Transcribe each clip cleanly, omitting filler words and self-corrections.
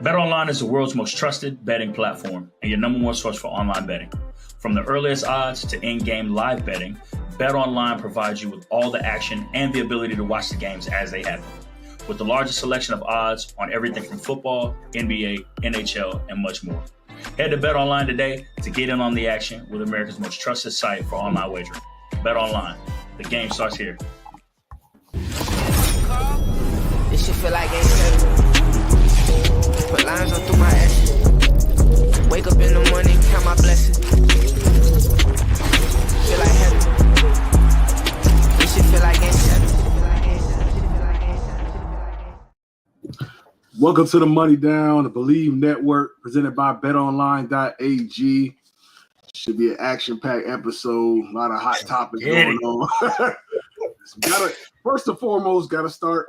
BetOnline is the world's most trusted betting platform and your number one source for online betting. From the earliest odds to in-game live betting, BetOnline provides you with all the action and the ability to watch the games as they happen. With the largest selection of odds on everything from football, NBA, NHL, and much more. Head to BetOnline today to get in on the action with America's most trusted site for online wagering. BetOnline. The game starts here. This shit feel like game 7. Put lines on through my ass. Wake up in the morning, count my blessings. Feel like heaven. This shit feel like game 7. Welcome to the Money Down, the Believe Network, presented by BetOnline.ag. Should be an action-packed episode. A lot of hot topics going on. First and foremost, got to start.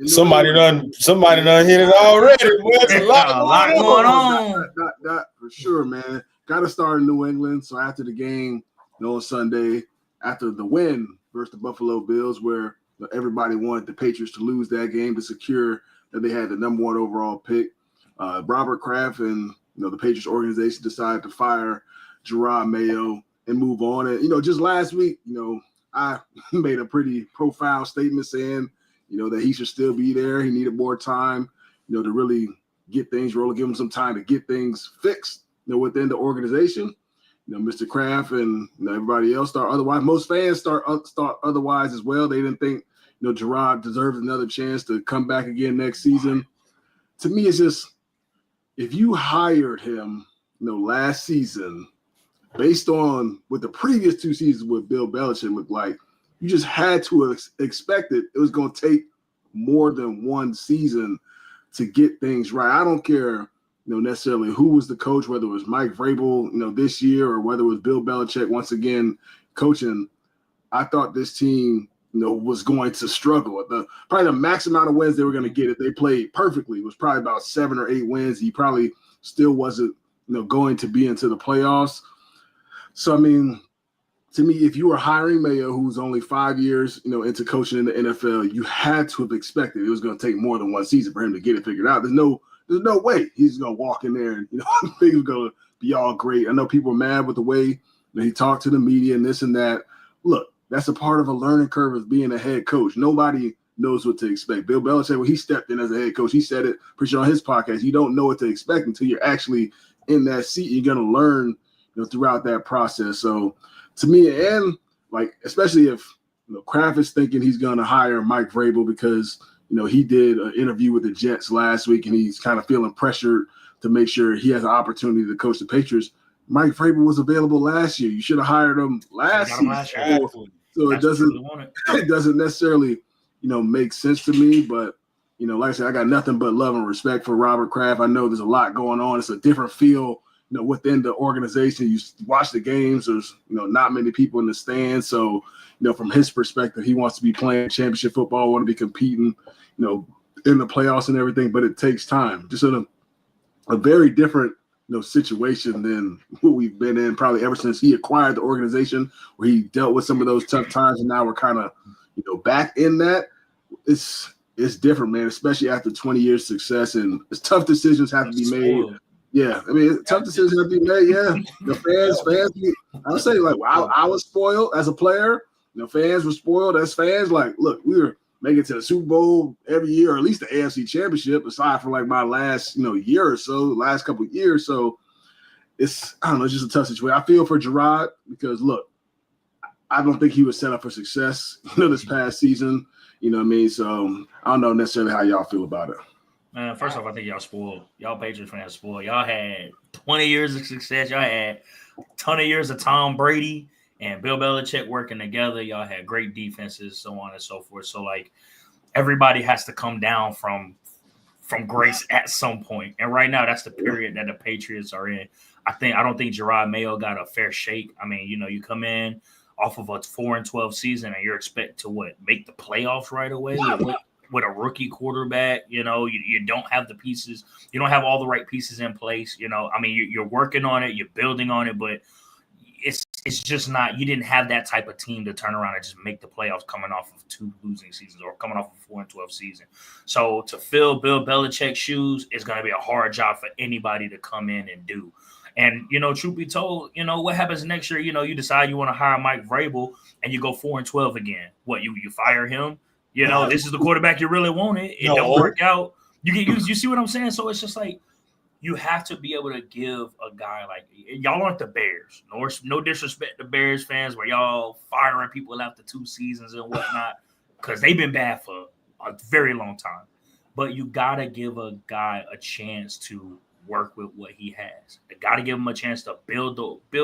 Somebody done hit it already. There's a lot going on. That for sure, man. Got to start in New England. So after the game, on Sunday, after the win versus the Buffalo Bills, where everybody wanted the Patriots to lose that game to secure that they had the number one overall pick, Robert Kraft and the Patriots organization decided to fire Gerard Mayo and move on. And just last week, I made a pretty profound statement saying, that he should still be there. He needed more time, to really get things rolling, give him some time to get things fixed, within the organization. Mr. Kraft and everybody else thought otherwise. Most fans thought otherwise as well. They didn't think, Gerard deserves another chance to come back again next season. To me, it's just, if you hired him, last season, based on what the previous two seasons with Bill Belichick looked like, you just had to expect it was going to take more than one season to get things right. I don't care, necessarily who was the coach, whether it was Mike Vrabel, this year, or whether it was Bill Belichick once again coaching. I thought this team, was going to struggle. Probably the max amount of wins they were going to get if they played perfectly was probably about 7 or 8 wins. He probably still wasn't, going to be into the playoffs. So, I mean, to me, if you were hiring Mayo, who's only 5 years, into coaching in the NFL, you had to have expected it was going to take more than one season for him to get it figured out. There's no way he's going to walk in there and, things are going to be all great. I know people are mad with the way that he talked to the media and this and that. Look, that's a part of a learning curve of being a head coach. Nobody knows what to expect. Bill Belichick, when he stepped in as a head coach, he said it pretty sure on his podcast. You don't know what to expect until you're actually in that seat. You're going to learn, throughout that process. So, to me, and especially if Kraft is thinking he's going to hire Mike Vrabel because he did an interview with the Jets last week and he's kind of feeling pressured to make sure he has an opportunity to coach the Patriots. Mike Vrabel was available last year. You should have hired him last season. So it doesn't necessarily make sense to me. But like I said, I got nothing but love and respect for Robert Kraft. I know there's a lot going on. It's a different feel within the organization. You watch the games, there's, not many people in the stands. So, from his perspective, he wants to be playing championship football, want to be competing, in the playoffs and everything, but it takes time. Just in a very different, situation than what we've been in probably ever since he acquired the organization, where he dealt with some of those tough times. And now we're kind of, back in that. It's different, man, especially after 20 years success, and it's tough decisions have to be made. Yeah, I mean, tough decisions have to be made. Yeah, the fans. I would say, I was spoiled as a player. Fans were spoiled as fans. Look, we were making it to the Super Bowl every year, or at least the AFC Championship, aside from my last, year or so, last couple of years. So it's just a tough situation. I feel for Gerard because look, I don't think he was set up for success, this past season. You know what I mean? So I don't know necessarily how y'all feel about it. Man, first off, I think y'all spoiled. Y'all Patriots fans spoiled. Y'all had 20 years of success. Y'all had a ton of years of Tom Brady and Bill Belichick working together. Y'all had great defenses, so on and so forth. So, everybody has to come down from grace at some point. And right now, that's the period that the Patriots are in. I don't think Gerard Mayo got a fair shake. I mean, you come in off of a 4-12 season and you're expected to make the playoffs right away with a rookie quarterback. You don't have the pieces. You don't have all the right pieces in place. I mean, you're working on it, you're building on it, but it's just not. You didn't have that type of team to turn around and just make the playoffs coming off of 2 losing seasons or coming off of 4-12 season. So to fill Bill Belichick's shoes is going to be a hard job for anybody to come in and do. And truth be told, what happens next year? You decide you want to hire Mike Vrabel and you go 4-12 again. What you fire him? This is the quarterback you really wanted. It don't work out. You see what I'm saying? So it's just like you have to be able to give a guy like y'all aren't the Bears. No disrespect to Bears fans where y'all firing people after 2 seasons and whatnot because they've been bad for a very long time. But you gotta give a guy a chance to work with what he has. You gotta give him a chance to build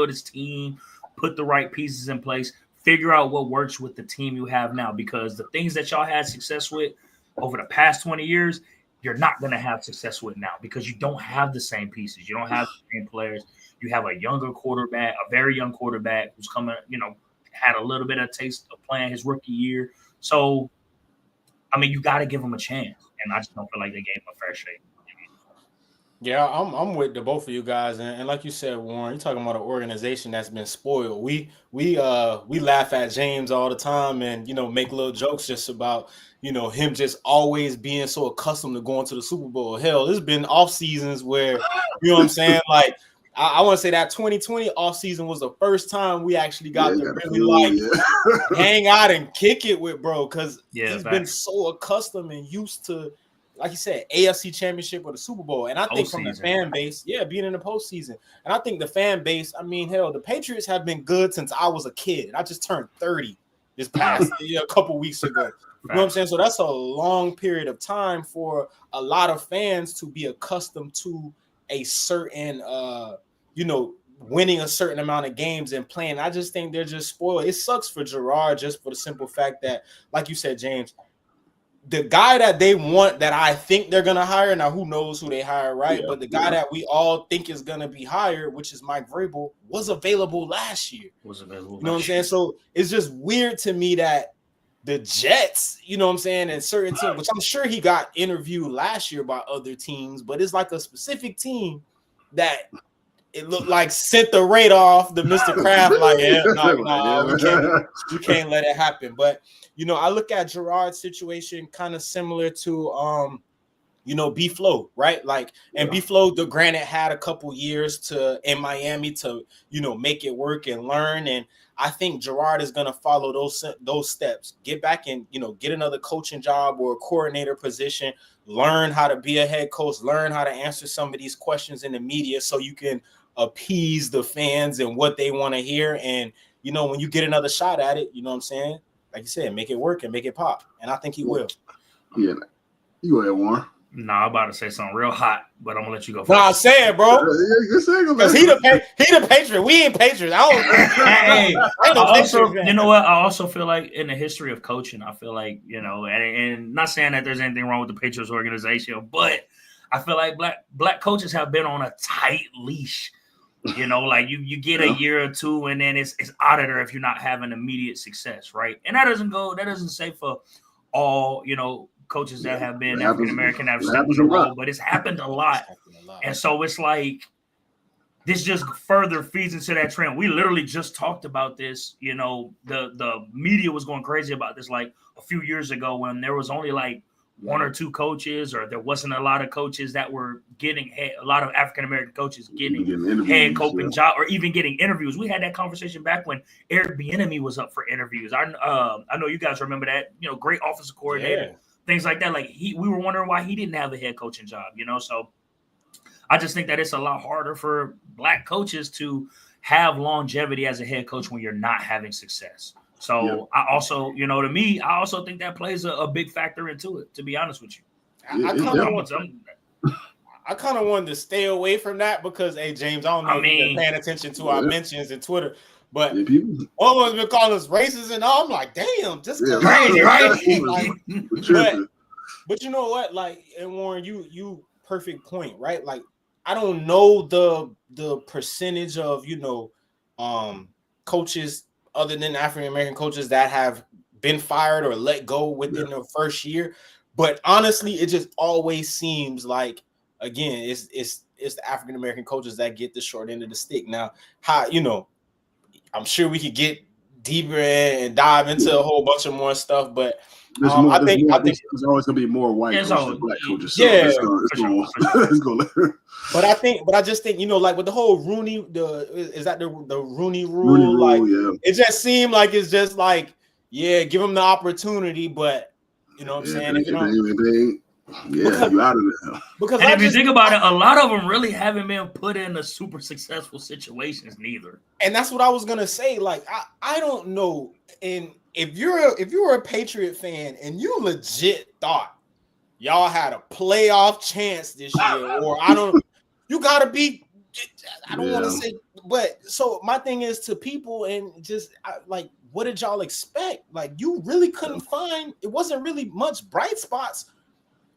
his team, put the right pieces in place, figure out what works with the team you have now. Because the things that y'all had success with over the past 20 years, you're not going to have success with now because you don't have the same pieces. You don't have the same players. You have a younger quarterback, a very young quarterback who's coming, had a little bit of taste of playing his rookie year. So, you got to give him a chance. And I just don't feel like they gave him a fair shake. Yeah, I'm with the both of you guys, and like you said, Warren, you're talking about an organization that's been spoiled. We laugh at James all the time, and make little jokes just about him just always being so accustomed to going to the Super Bowl. Hell, there's been off seasons where what I'm saying, like I want to say that 2020 off season was the first time we actually got to really hang out and kick it with bro, because he's been so accustomed and used to, like you said, AFC Championship or the Super Bowl. And I think from the fan base, being in the postseason. And I think the fan base, hell, the Patriots have been good since I was a kid. And I just turned 30 this past a couple weeks ago. You know what I'm saying? So that's a long period of time for a lot of fans to be accustomed to a certain, winning a certain amount of games and playing. I just think they're just spoiled. It sucks for Gerard just for the simple fact that, like you said, James, the guy that they want, that I think they're going to hire, now who knows who they hire, right? But the guy that we all think is going to be hired, which is Mike Vrabel, was available last year. You know what I'm saying? So it's just weird to me that the Jets, and certain teams, which I'm sure he got interviewed last year by other teams, but it's like a specific team that it looked like sent the radar off the Mr. Kraft, like, we can't let it happen. But I look at Gerard's situation kind of similar to B-Flow, right? Like, and B-Flow, granted, had a couple years in Miami to make it work and learn. And I think Gerard is going to follow those steps. Get back and get another coaching job or a coordinator position. Learn how to be a head coach. Learn how to answer some of these questions in the media so you can appease the fans and what they want to hear. And when you get another shot at it, you know what I'm saying? Like you said, make it work and make it pop. And I think he will. Yeah. You go ahead, Warren. Nah, I'm about to say something real hot, but I'm gonna let you go first. No, I'm saying, bro. Because he the Patriot. We ain't Patriots. I also, you know what? I also feel like in the history of coaching, I feel like, and not saying that there's anything wrong with the Patriots organization, but I feel like black coaches have been on a tight leash. Like you get a year or two, and then it's out of there if you're not having immediate success, right? And that doesn't say for all, coaches that have been African American have stepped in the role, but it's happened a lot. And so it's like this just further feeds into that trend. We literally just talked about this. The media was going crazy about this like a few years ago when there was only like 1 or 2 coaches, or there wasn't a lot of coaches that were getting a lot of African American coaches getting head coaching job or even getting interviews. We had that conversation back when Eric Bieniemy was up for interviews. I know you guys remember that. Great offensive coordinator, things like that. Like we were wondering why he didn't have a head coaching job. So I just think that it's a lot harder for black coaches to have longevity as a head coach when you're not having success. So I also, to me, I also think that plays a big factor into it, to be honest with you. I kind of wanted to stay away from that because, hey, James, I don't know if you've been paying attention to our mentions in Twitter, but one was been calling us racist and all. I'm like, damn, just crazy, right? But you know what? Like, and Warren, you perfect point, right? Like, I don't know the percentage of, coaches other than African American coaches that have been fired or let go within the first year. But honestly, it just always seems like, again, it's the African American coaches that get the short end of the stick. Now, how I'm sure we could get deeper and dive into a whole bunch of more stuff, but there's I think there's always gonna be more white coaches than black coaches. So yeah, it's gonna But I just think, like with the whole Rooney, the Rooney rule? Rooney rule, like yeah. it just seemed like it's just like, yeah, give him the opportunity, but you know what I'm saying? You out of there. Because if you think about it, a lot of them really haven't been put in a super successful situations neither. And that's what I was gonna say. Like, I don't know. And if you're a Patriot fan and you legit thought y'all had a playoff chance this year, or you gotta be. I don't want to say, but so my thing is to people and just like, what did y'all expect? Like, you really couldn't find. It wasn't really much bright spots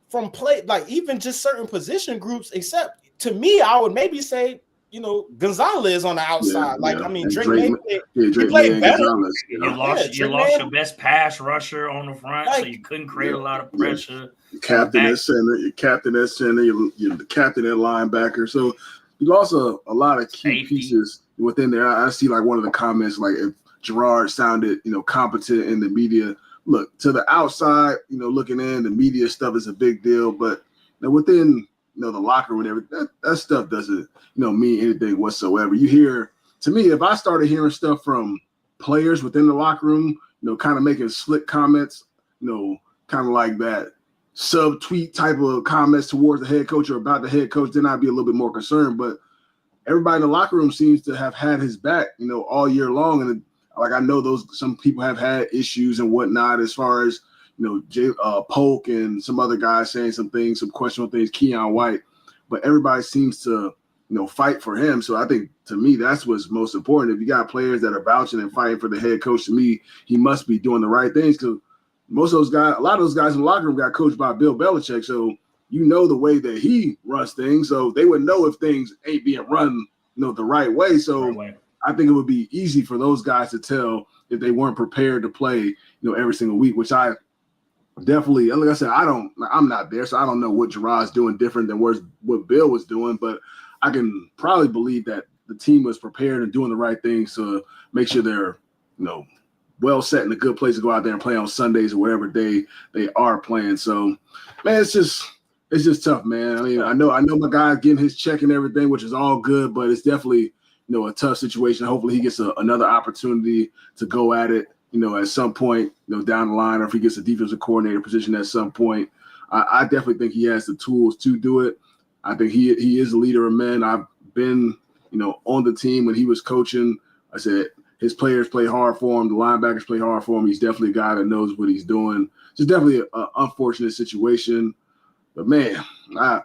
from play, like even just certain position groups. Except to me, I would maybe say, Gonzalez on the outside. I mean, Drake played better. You lost your best pass rusher on the front, so you couldn't create a lot of pressure. Captain at center, your captain at center, you're the captain at linebacker. So you lost a lot of key pieces within there. I see like one of the comments, like if Gerard sounded, competent in the media. Look, to the outside, looking in, the media stuff is a big deal, but within the locker room and everything, that stuff doesn't mean anything whatsoever. You hear, to me, if I started hearing stuff from players within the locker room, kind of making slick comments, kind of like that sub-tweet type of comments towards the head coach or about the head coach, then I'd be a little bit more concerned. But everybody in the locker room seems to have had his back, all year long. And like, I know some people have had issues and whatnot as far as, Polk and some other guys saying some things, some questionable things, Keon White, but everybody seems to, fight for him. So I think, to me, that's what's most important. If you got players that are vouching and fighting for the head coach, to me, he must be doing the right things, because most of those guys, a lot of those guys in the locker room got coached by Bill Belichick. So the way that he runs things, so they would know if things ain't being run, the right way. So I think it would be easy for those guys to tell if they weren't prepared to play, every single week, which I definitely, like I said, I'm not there, so I don't know what Gerard's doing different than what Bill was doing, but I can probably believe that the team was prepared and doing the right things to make sure they're, well set in a good place to go out there and play on Sundays or whatever day they are playing. So, man, it's just tough, man. I mean, I know my guy getting his check and everything, which is all good, but it's definitely, a tough situation. Hopefully he gets another opportunity to go at it, at some point, down the line, or if he gets a defensive coordinator position at some point. I definitely think he has the tools to do it. I think he is a leader of men. I've been, on the team when he was coaching. I said his players play hard for him. The linebackers play hard for him. He's definitely a guy that knows what he's doing. It's definitely an unfortunate situation. But, man, I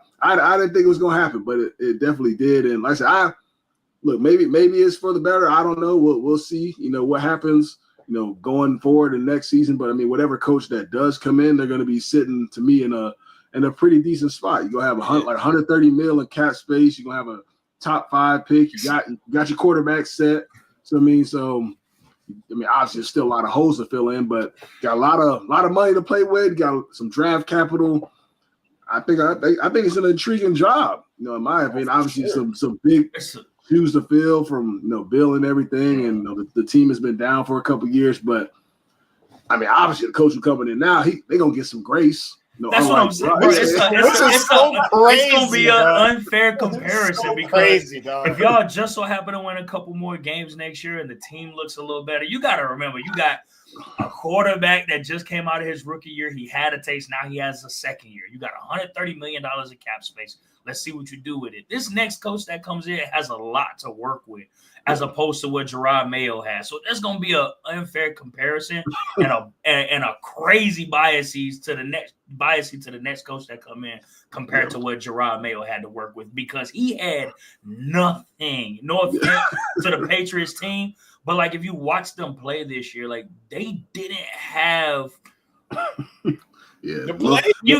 didn't think it was going to happen, but it definitely did. And like I said, look, maybe it's for the better. I don't know. We'll see, what happens, going forward in next season. But, I mean, whatever coach that does come in, they're going to be sitting, to me, in a pretty decent spot. You're going to have like $130 million in cap space. You're going to have a top 5 pick. You got your quarterback set. So, I mean, obviously there's still a lot of holes to fill in, but got a lot of money to play with. Got some draft capital. I think it's an intriguing job, in my opinion. Obviously, some big shoes to fill from Bill and everything, and the team has been down for a couple of years. But I mean, obviously, the coach who coming in now, they're gonna get some grace. That's what I'm saying. Bro, it's gonna be an unfair comparison because if y'all just so happen to win a couple more games next year and the team looks a little better, you got to remember you got a quarterback that just came out of his rookie year. He had a taste. Now he has a second year. You got $130 million in cap space. Let's see what you do with it. This next coach that comes in has a lot to work with, as opposed to what Gerard Mayo has. So there's gonna be an unfair comparison and a crazy biases to the next coach that come in compared to what Gerard Mayo had to work with, because he had nothing. No offense to the Patriots team, but like if you watch them play this year, like they didn't have. You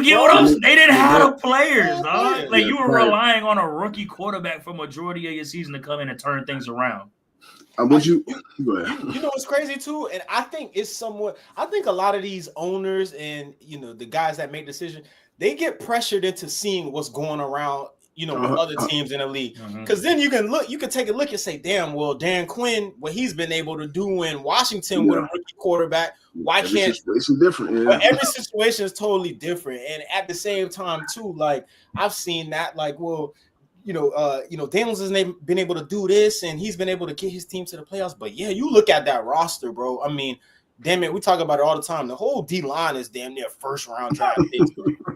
get what I'm saying? They didn't have the players, dog. Like you were relying on a rookie quarterback for majority of your season to come in and turn things around. Go ahead. You know what's crazy too, and I think it's somewhat. I think a lot of these owners and the guys that make decisions, they get pressured into seeing what's going around with other teams in the league. Because then you can take a look and say, damn, well, Dan Quinn, what he's been able to do in Washington with a rookie quarterback, why every can't situation different? Yeah. But every situation is totally different. And at the same time, too, like I've seen that, like, well, Daniels has been able to do this and he's been able to get his team to the playoffs. But yeah, you look at that roster, bro. I mean, damn it, we talk about it all the time. The whole D line is damn near first round draft picks.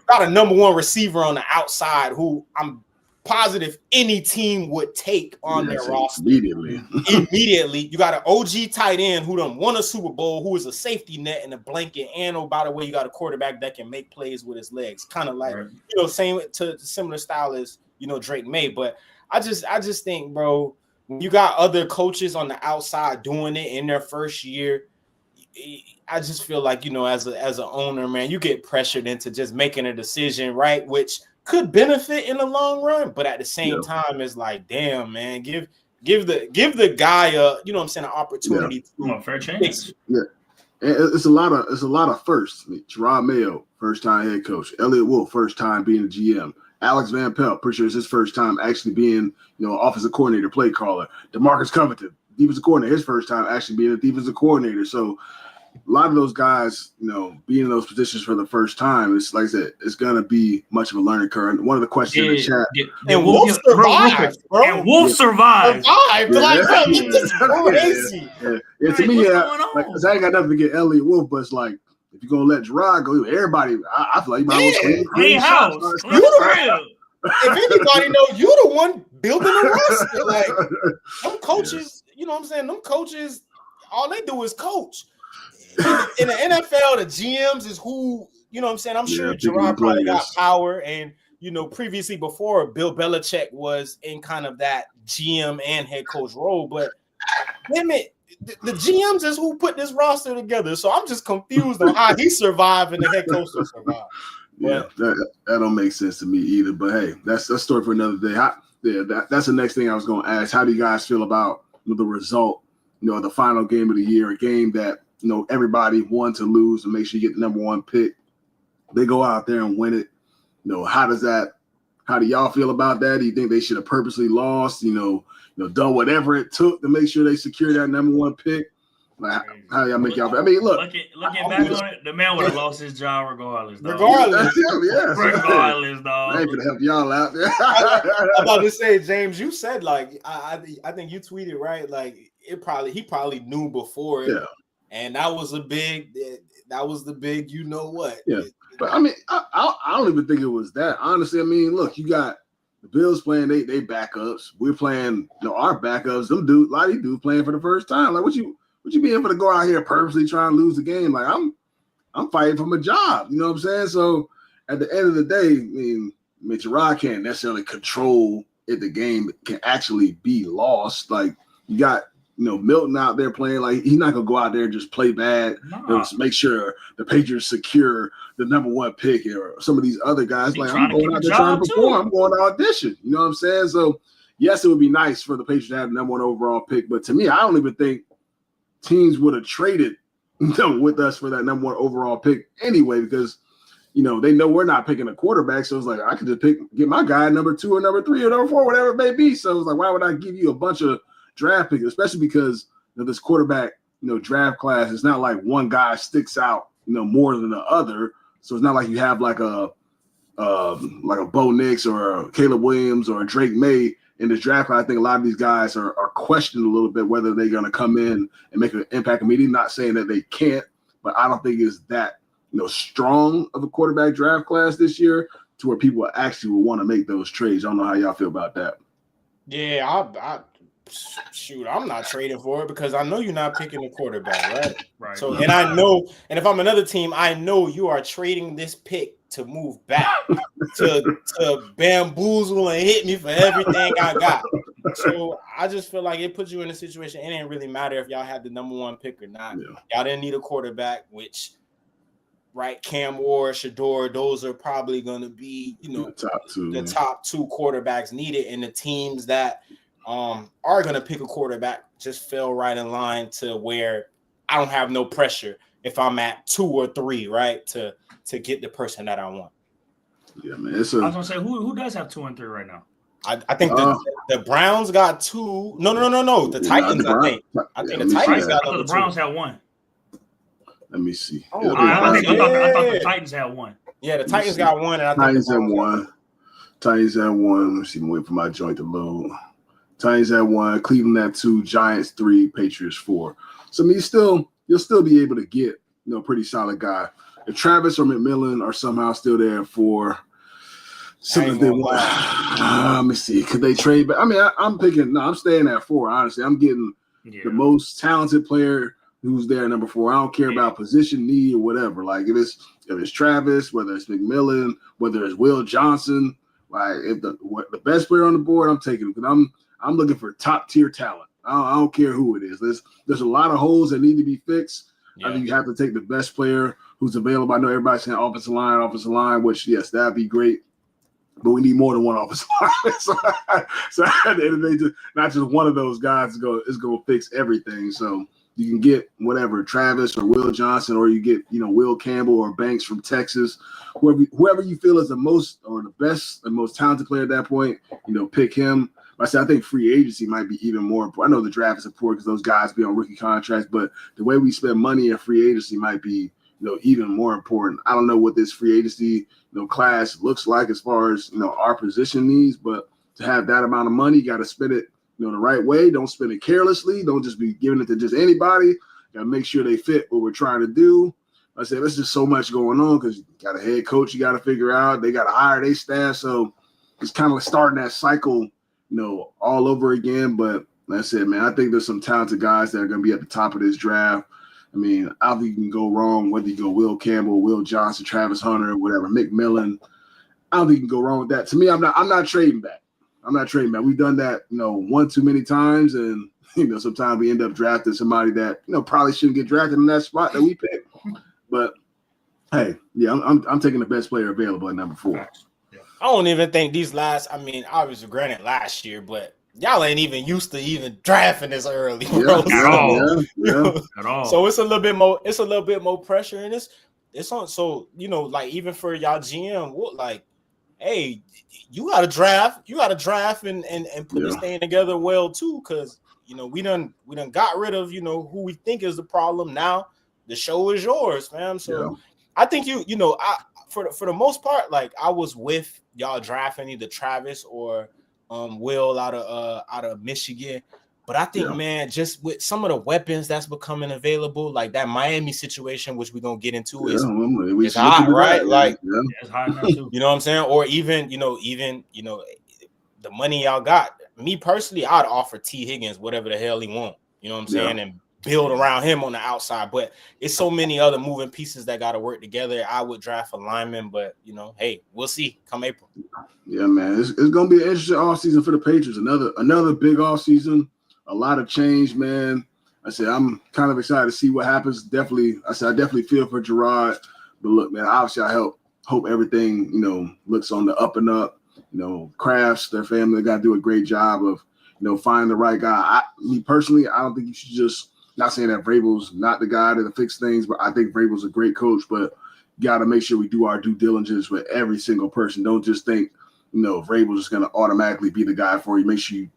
Got a number one receiver on the outside who I'm positive any team would take on their roster immediately. You got an OG tight end who done won a Super Bowl, who is a safety net and a blanket, and by the way, you got a quarterback that can make plays with his legs, kind of like same to similar style as Drake May. But I just think, bro, when you got other coaches on the outside doing it in their first year, I just feel like as an owner, man, you get pressured into just making a decision, right? Which could benefit in the long run, but at the same time, it's like, damn, man, give the guy an opportunity to a fair chance. Yeah, and it's a lot of firsts. I mean, Gerard Mayo, first time head coach. Elliott Wolf, first time being a GM. Alex Van Pelt, pretty sure it's his first time actually being offensive coordinator, play caller. DeMarcus Covington, defensive coordinator, his first time actually being a defensive coordinator. So a lot of those guys, being in those positions for the first time, it's like I said, it's gonna be much of a learning curve. And one of the questions in the chat, and Wolf survived, bro. And Wolf survived. Like, bro, this is crazy. Yeah, to me, like, I ain't got nothing to get Elliott Wolf, but it's like if you're gonna let Gerard go, everybody, I feel like you might as well clean house. If anybody know, you the one building the roster. Like them coaches, you know what I'm saying? Them coaches, all they do is coach. In the NFL, the GMs is who, you know what I'm saying? I'm sure Gerard probably got power. And, previously before, Bill Belichick was in kind of that GM and head coach role. But, damn it, the GMs is who put this roster together. So I'm just confused on how he survived and the head coach survived. Yeah, that don't make sense to me either. But, hey, that's a story for another day. That's the next thing I was going to ask. How do you guys feel about the result, the final game of the year, a game that, everybody wants to lose and make sure you get the number one pick. They go out there and win it. How do y'all feel about that? Do you think they should have purposely lost, done whatever it took to make sure they secure that number one pick? Like, how y'all make y'all feel? I mean, looking back on it, the man would have lost his job regardless, dog. Regardless, dog. I ain't gonna help y'all out. I'm about to say, James, you said like I think you tweeted, right? Like he probably knew before it. Yeah. And that was the big, you know what? Yeah, but I mean, I don't even think it was that. Honestly, I mean, look, you got the Bills playing they backups. We're playing, our backups. A lot of these dudes playing for the first time. Like, what you be able to go out here purposely trying to lose the game? Like, I'm fighting for my job. You know what I'm saying? So at the end of the day, I mean, Gerard can't necessarily control if the game can actually be lost. Like, you got. Milton out there playing like he's not gonna go out there and just play bad. Just make sure the Patriots secure the number one pick, or some of these other guys. Like, I'm going out there trying to perform. I'm going to audition. You know what I'm saying? So yes, it would be nice for the Patriots to have the number one overall pick, but to me, I don't even think teams would have traded with us for that number one overall pick anyway, because they know we're not picking a quarterback. So it's like I could just get my guy number 2 or number 3 or number 4, whatever it may be. So it's like, why would I give you a bunch of draft pick, especially because this quarterback, draft class, it's not like one guy sticks out, more than the other. So it's not like you have like a Bo Nix or a Caleb Williams or a Drake May in this draft class. I think a lot of these guys are questioning a little bit whether they're going to come in and make an impact immediately. Not saying that they can't, but I don't think it's that strong of a quarterback draft class this year to where people actually will want to make those trades. I don't know how y'all feel about that. Yeah, shoot, I'm not trading for it because I know you're not picking the quarterback, right? So, and I know, and if I'm another team, I know you are trading this pick to move back, to bamboozle and hit me for everything I got. So I just feel like it puts you in a situation. It didn't really matter if y'all had the number one pick or not. Yeah. Y'all didn't need a quarterback, which, right, Cam Ward, Shador, those are probably going to be, the top two quarterbacks needed, and the teams that are going to pick a quarterback just fell right in line to where I don't have no pressure if I'm at 2 or 3, right, to get the person that I want. Yeah, man. I was going to say, who does have 2 and 3 right now? I think the Browns got 2. No. The Titans, I think the Titans got the Browns had 1. Let me see. I thought the Titans had 1. Yeah, the Titans got 1, and I think Titans had 1. Titans had 1. Let's see. I'm waiting for my joint to load. Titans had 1. Cleveland had 2. Giants 3. Patriots 4. So I mean, you'll still be able to get a pretty solid guy. If Travis or McMillan are somehow still there for something they want, let me see. Could they trade? But I mean, I'm picking. No, I'm staying at 4. Honestly, I'm getting the most talented player who's there, number 4. I don't care about position need or whatever. Like if it's Travis, whether it's McMillan, whether it's Will Johnson, like if the best player on the board, I'm taking him because I'm looking for top tier talent. I don't care who it is. There's a lot of holes that need to be fixed. Yeah. I think you have to take the best player who's available. I know everybody's saying offensive line, which yes, that'd be great. But we need more than one offensive line. so at the end of the day, not just one of those guys is going to fix everything. So you can get whatever, Travis or Will Johnson, or you get Will Campbell or Banks from Texas, whoever you feel is the most or the best and most talented player at that point. Pick him. I think free agency might be even more important. I know the draft is important because those guys be on rookie contracts, but the way we spend money in free agency might be even more important. I don't know what this free agency class looks like as far as our position needs, but to have that amount of money, you got to spend it the right way. Don't spend it carelessly. Don't just be giving it to just anybody. Got to make sure they fit what we're trying to do. I said there's just so much going on because you got a head coach you got to figure out. They got to hire their staff, so it's kind of like starting that cycle all over again. But like I said, man, I think there's some talented guys that are going to be at the top of this draft. I mean, I don't think you can go wrong whether you go Will Campbell, Will Johnson, Travis Hunter, whatever, McMillan. I don't think you can go wrong with that. To me, I'm not trading back. We've done that, one too many times, and sometimes we end up drafting somebody that probably shouldn't get drafted in that spot that we pick. But hey, yeah, I'm taking the best player available at number 4. I don't even think these obviously granted last year, but y'all ain't even used to even drafting this early, bro. At all. So it's a little bit more pressure, and it's on. So like even for y'all GM, hey, you gotta draft and put this thing together well too, because we done got rid of who we think is the problem. Now the show is yours, man. So I think for the most part, like I was with y'all drafting either Travis or Will out of Michigan. But I think, man, just with some of the weapons that's becoming available, like that Miami situation, which we're gonna get into, is hot, right? Like, it's hot now too. You know what I'm saying? Or even the money y'all got. Me personally, I'd offer T. Higgins whatever the hell he want. You know what I'm saying? And build around him on the outside. But it's so many other moving pieces that got to work together. I would draft a lineman, but hey, we'll see come April. Yeah, man, it's gonna be an interesting offseason for the Patriots. Another big offseason. A lot of change, man. I said I'm kind of excited to see what happens. I definitely feel for Gerard. But look, man, obviously I hope everything, looks on the up and up. Crafts, their family got to do a great job of, finding the right guy. Me personally, I don't think you should just, not saying that Vrabel's not the guy to fix things, but I think Vrabel's a great coach, but got to make sure we do our due diligence with every single person. Don't just think, Vrabel's just going to automatically be the guy for you. Make sure you,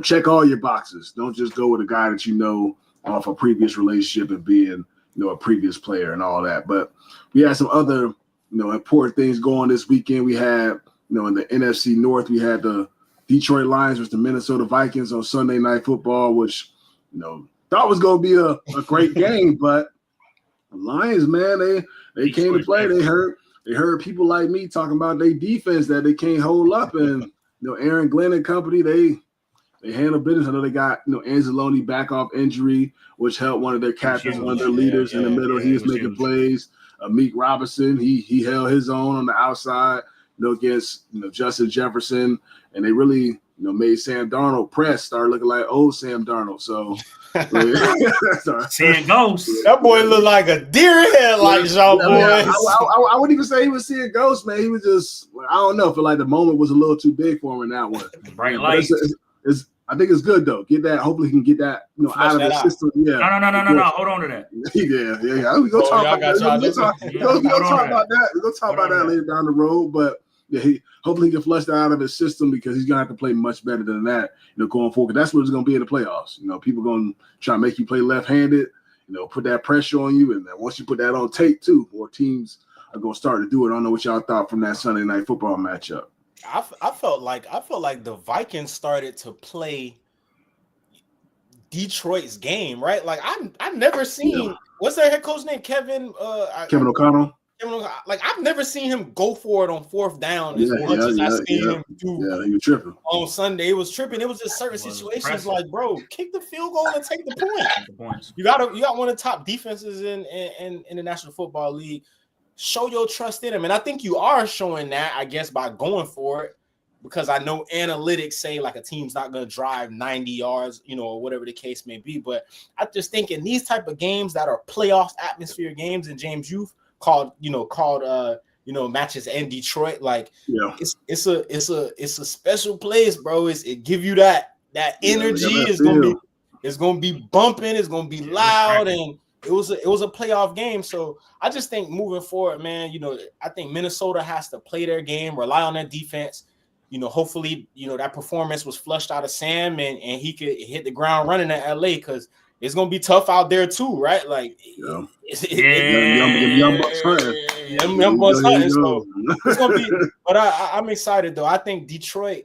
check all your boxes. Don't just go with a guy that off a previous relationship and being, a previous player and all that. But we had some other, important things going this weekend. We had, in the NFC North, we had the Detroit Lions versus the Minnesota Vikings on Sunday Night Football, which, thought was going to be a great game. But the Lions, man, they came to play. They heard people like me talking about their defense that they can't hold up. And, Aaron Glenn and company, they handle business. I know they got, Anzalone back off injury, which helped one of their captains, one of their leaders in the middle. He was making plays. Meek Robinson, he held his own on the outside, against, Justin Jefferson. And they really, made Sam Darnold start looking like old Sam Darnold. So seeing ghosts. That boy looked like a deer headlights, y'all boys. I wouldn't even say he was seeing ghosts, man. He was just, I don't know. I feel like the moment was a little too big for him in that one. Bright lights. I think it's good though. Get that. Hopefully, he can get that, out of his system. Yeah. No. Hold on to that. Yeah. We go talk about that. We're gonna talk about that later down the road. But hopefully he can flush that out of his system because he's gonna have to play much better than that, going forward. That's what it's gonna be in the playoffs. People gonna try to make you play left-handed, put that pressure on you, and then once you put that on tape too, more teams are gonna start to do it. I don't know what y'all thought from that Sunday night football matchup. I felt like the Vikings started to play Detroit's game, right? Like I've never seen what's their head coach name? Kevin O'Connell. Like I've never seen him go for it on fourth down as much as I seen him do. Yeah, he was tripping On Sunday. It was tripping. It was just certain situations like, bro, kick the field goal and take the point. You got one of the top defenses in the National Football League. Show your trust in him, and I think you are showing that, I guess, by going for it. Because I know analytics say like a team's not going to drive 90 yards, or whatever the case may be. But I just think in these type of games that are playoff atmosphere games, and James, you've called matches in Detroit, like it's a special place, bro. It give you that energy. It's gonna be bumping. It's gonna be loud, and it was a playoff game. So I just think moving forward, man, I think Minnesota has to play their game, rely on their defense. Hopefully, that performance was flushed out of Sam and he could hit the ground running at LA because it's gonna be tough out there too, right? Like, young Bucks hunting. So it's gonna be. But I'm excited though. I think Detroit.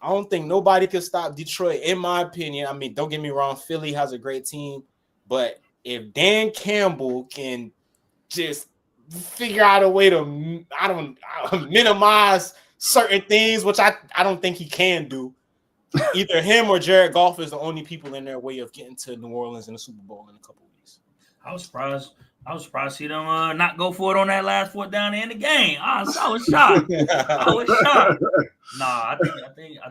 I don't think nobody can stop Detroit, in my opinion. I mean, don't get me wrong. Philly has a great team, but if Dan Campbell can just figure out a way to, minimize certain things, which I don't think he can do. Either him or Jared Goff is the only people in their way of getting to New Orleans in the Super Bowl in a couple of weeks. I was surprised to see them not go for it on that last fourth down in the game. I was shocked. Nah, I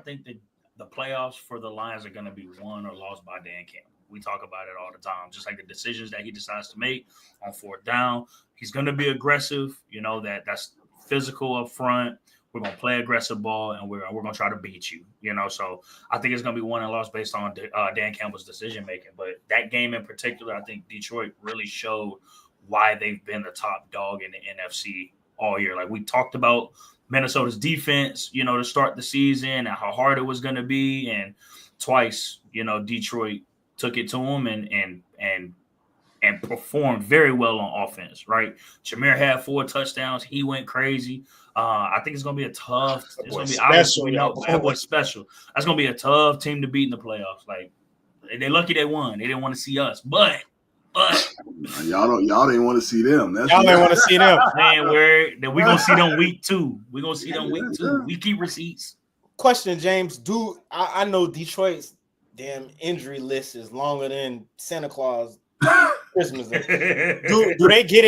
think that the playoffs for the Lions are going to be won or lost by Dan Campbell. We talk about it all the time, just like the decisions that he decides to make on fourth down. He's going to be aggressive. That's physical up front. We're going to play aggressive ball, and we're going to try to beat you, So I think it's going to be won and lost based on Dan Campbell's decision-making. But that game in particular, I think Detroit really showed why they've been the top dog in the NFC all year. Like, we talked about Minnesota's defense, to start the season and how hard it was going to be. And twice, Detroit took it to them and performed very well on offense, right? Jameer had 4 touchdowns. He went crazy. I think it's going to be a tough. It's going to be obviously that was special. That's going to be a tough team to beat in the playoffs. Like, they're lucky they won. They didn't want to see us, but y'all didn't want to see them. Y'all didn't want to see them. Man, we're gonna see them week 2. We're gonna see them week 2. We keep receipts. Question, James. I know Detroit's damn injury list is longer than Santa Claus Christmas. Do they get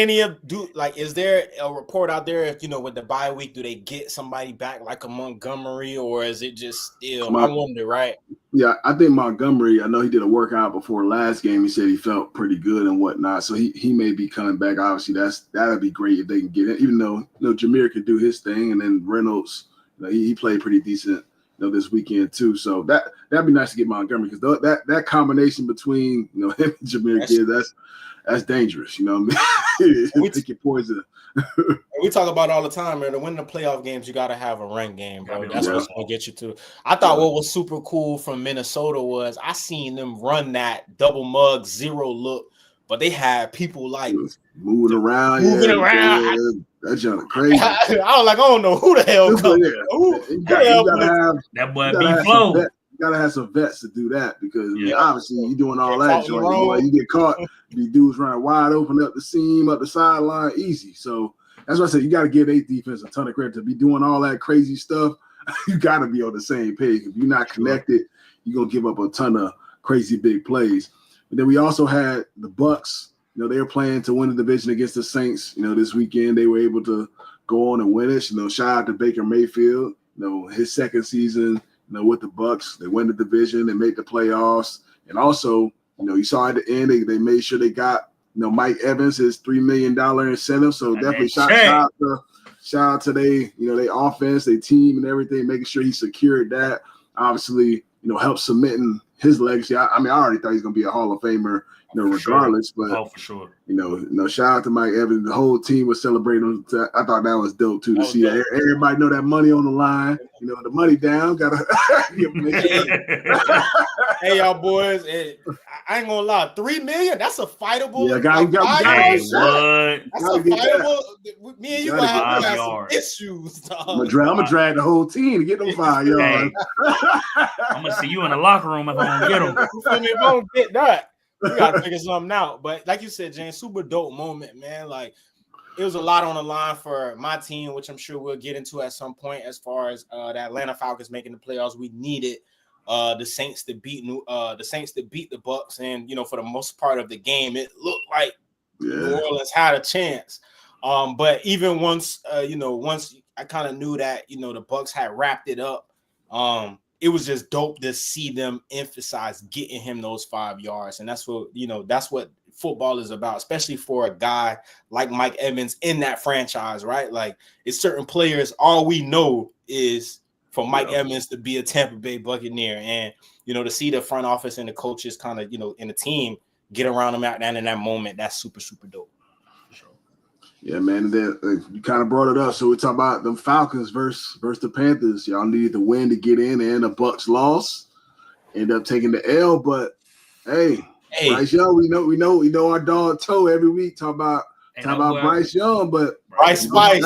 is there a report out there if with the bye week, do they get somebody back like a Montgomery, or is it just still I wonder, right? Yeah, I think Montgomery, I know he did a workout before last game. He said he felt pretty good and whatnot. So he may be coming back. Obviously, that'd be great if they can get it, even though Jameer could do his thing, and then Reynolds, he played pretty decent this weekend too. So that'd be nice to get Montgomery, because that combination between him and Jameer Gibbs, that's dangerous. We take your poison. We talk about it all the time, man. To win the playoff games, you got to have a run game, bro. That's what's going to get you to. I thought what was super cool from Minnesota was I seen them run that double mug zero look, but they had people like moving around. That's just crazy. I was like, I don't know who the hell comes. That boy B-Flow. You gotta have some vets to do that, because obviously you're doing all that. You get caught. These dudes running wide open up the seam, up the sideline, easy. So that's why I said you got to give a defense a ton of credit to be doing all that crazy stuff. You got to be on the same page. If you're not connected, you're gonna give up a ton of crazy big plays. But then we also had the Bucks. They were playing to win the division against the Saints. This weekend they were able to go on and win it. Shout out to Baker Mayfield. His second season. With the Bucks, they win the division, they make the playoffs, and also, you saw at the end they made sure they got Mike Evans his $3 million incentive. So definitely shout out to they offense, their team, and everything, making sure he secured that. Obviously, help cementing his legacy. I mean, I already thought he's gonna be a Hall of Famer, regardless. Sure. But for sure. Shout out to Mike Evans. The whole team was celebrating. I thought that was dope too to see that everybody know that money on the line. The money down. Gotta Hey, y'all boys. I ain't gonna lie. $3 million. That's a fightable. Yeah, got That's a fightable. Me and you gonna have some issues, dog. I'm gonna drag the whole team to get them 5 yards. I'm gonna see you in the locker room if I don't get them. If I don't get that, we gotta figure something out. But like you said, James, super dope moment, man. Like it was a lot on the line for my team, which I'm sure we'll get into at some point. As far as the Atlanta Falcons making the playoffs, we needed the Saints to beat the Bucks, and for the most part of the game, it looked like New Orleans had a chance. But even once I kind of knew that the Bucks had wrapped it up, it was just dope to see them emphasize getting him those 5 yards, and that's what football is about, especially for a guy like Mike Evans in that franchise, right? Like it's certain players, all we know is for Mike Evans to be a Tampa Bay Buccaneer, and to see the front office and the coaches kind of in the team get around him out in that moment, that's super, super dope. Yeah, man. Then you kind of brought it up. So we're talking about the Falcons versus the Panthers. Y'all needed the win to get in, and the Bucks lost. End up taking the L, but hey, Bryce Young, we know our dog Toe every week. Talk about Bryce Young, but Bryce Spice.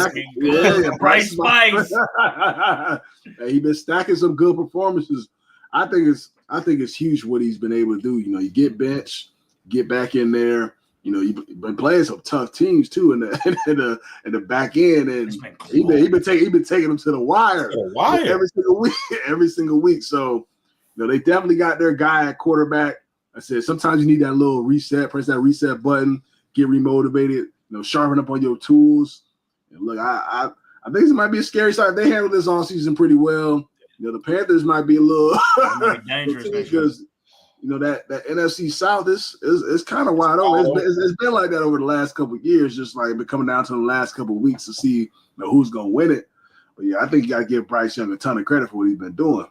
Bryce Spice. Hey, he been stacking some good performances. I think it's huge what he's been able to do. You get benched, get back in there. You've been playing some tough teams too in the back end, and he been taking them to the wire every single week. So they definitely got their guy at quarterback. I said sometimes you need that little reset, press that reset button, get remotivated, sharpen up on your tools. And look, I think this might be a scary side. They handled this all season pretty well. The Panthers might be a little dangerous because that NFC South is kind of wide open. It's been like that over the last couple of years, just like been coming down to the last couple of weeks to see who's gonna win it. But yeah, I think you got to give Bryce Young a ton of credit for what he's been doing.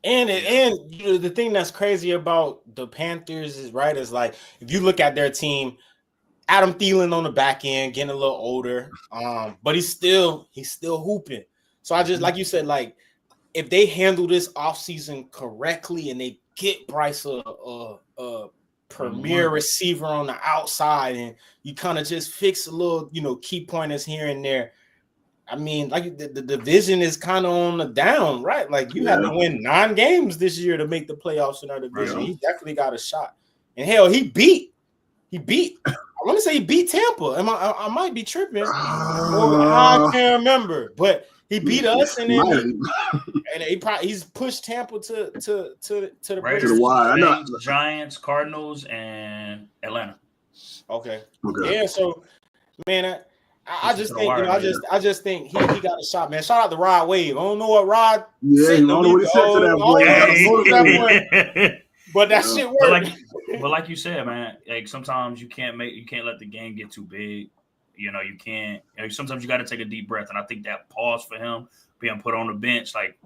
And the thing that's crazy about the Panthers is like if you look at their team, Adam Thielen on the back end getting a little older, but he's still hooping. So I just like you said, like if they handle this offseason correctly and they get Bryce a premier receiver on the outside, and you kind of just fix a little, key pointers here and there. I mean, like the division is kind of on the down, right? Like you had to win 9 games this year to make the playoffs in our division. He definitely got a shot. And hell, he beat. I want to say he beat Tampa. I might be tripping. I can't remember, but he beat us, and then he's pushed Tampa to the wire. Giants, Cardinals, and Atlanta. Okay. Yeah. So, man, I just think I just think he got a shot, man. Shout out to Rod Wave. I don't know what Rod. Yeah, you don't know what he said to that boy. But that shit worked. But like you said, man, like sometimes you can't let the game get too big. You can't. Sometimes you got to take a deep breath, and I think that pause for him being put on the bench, like,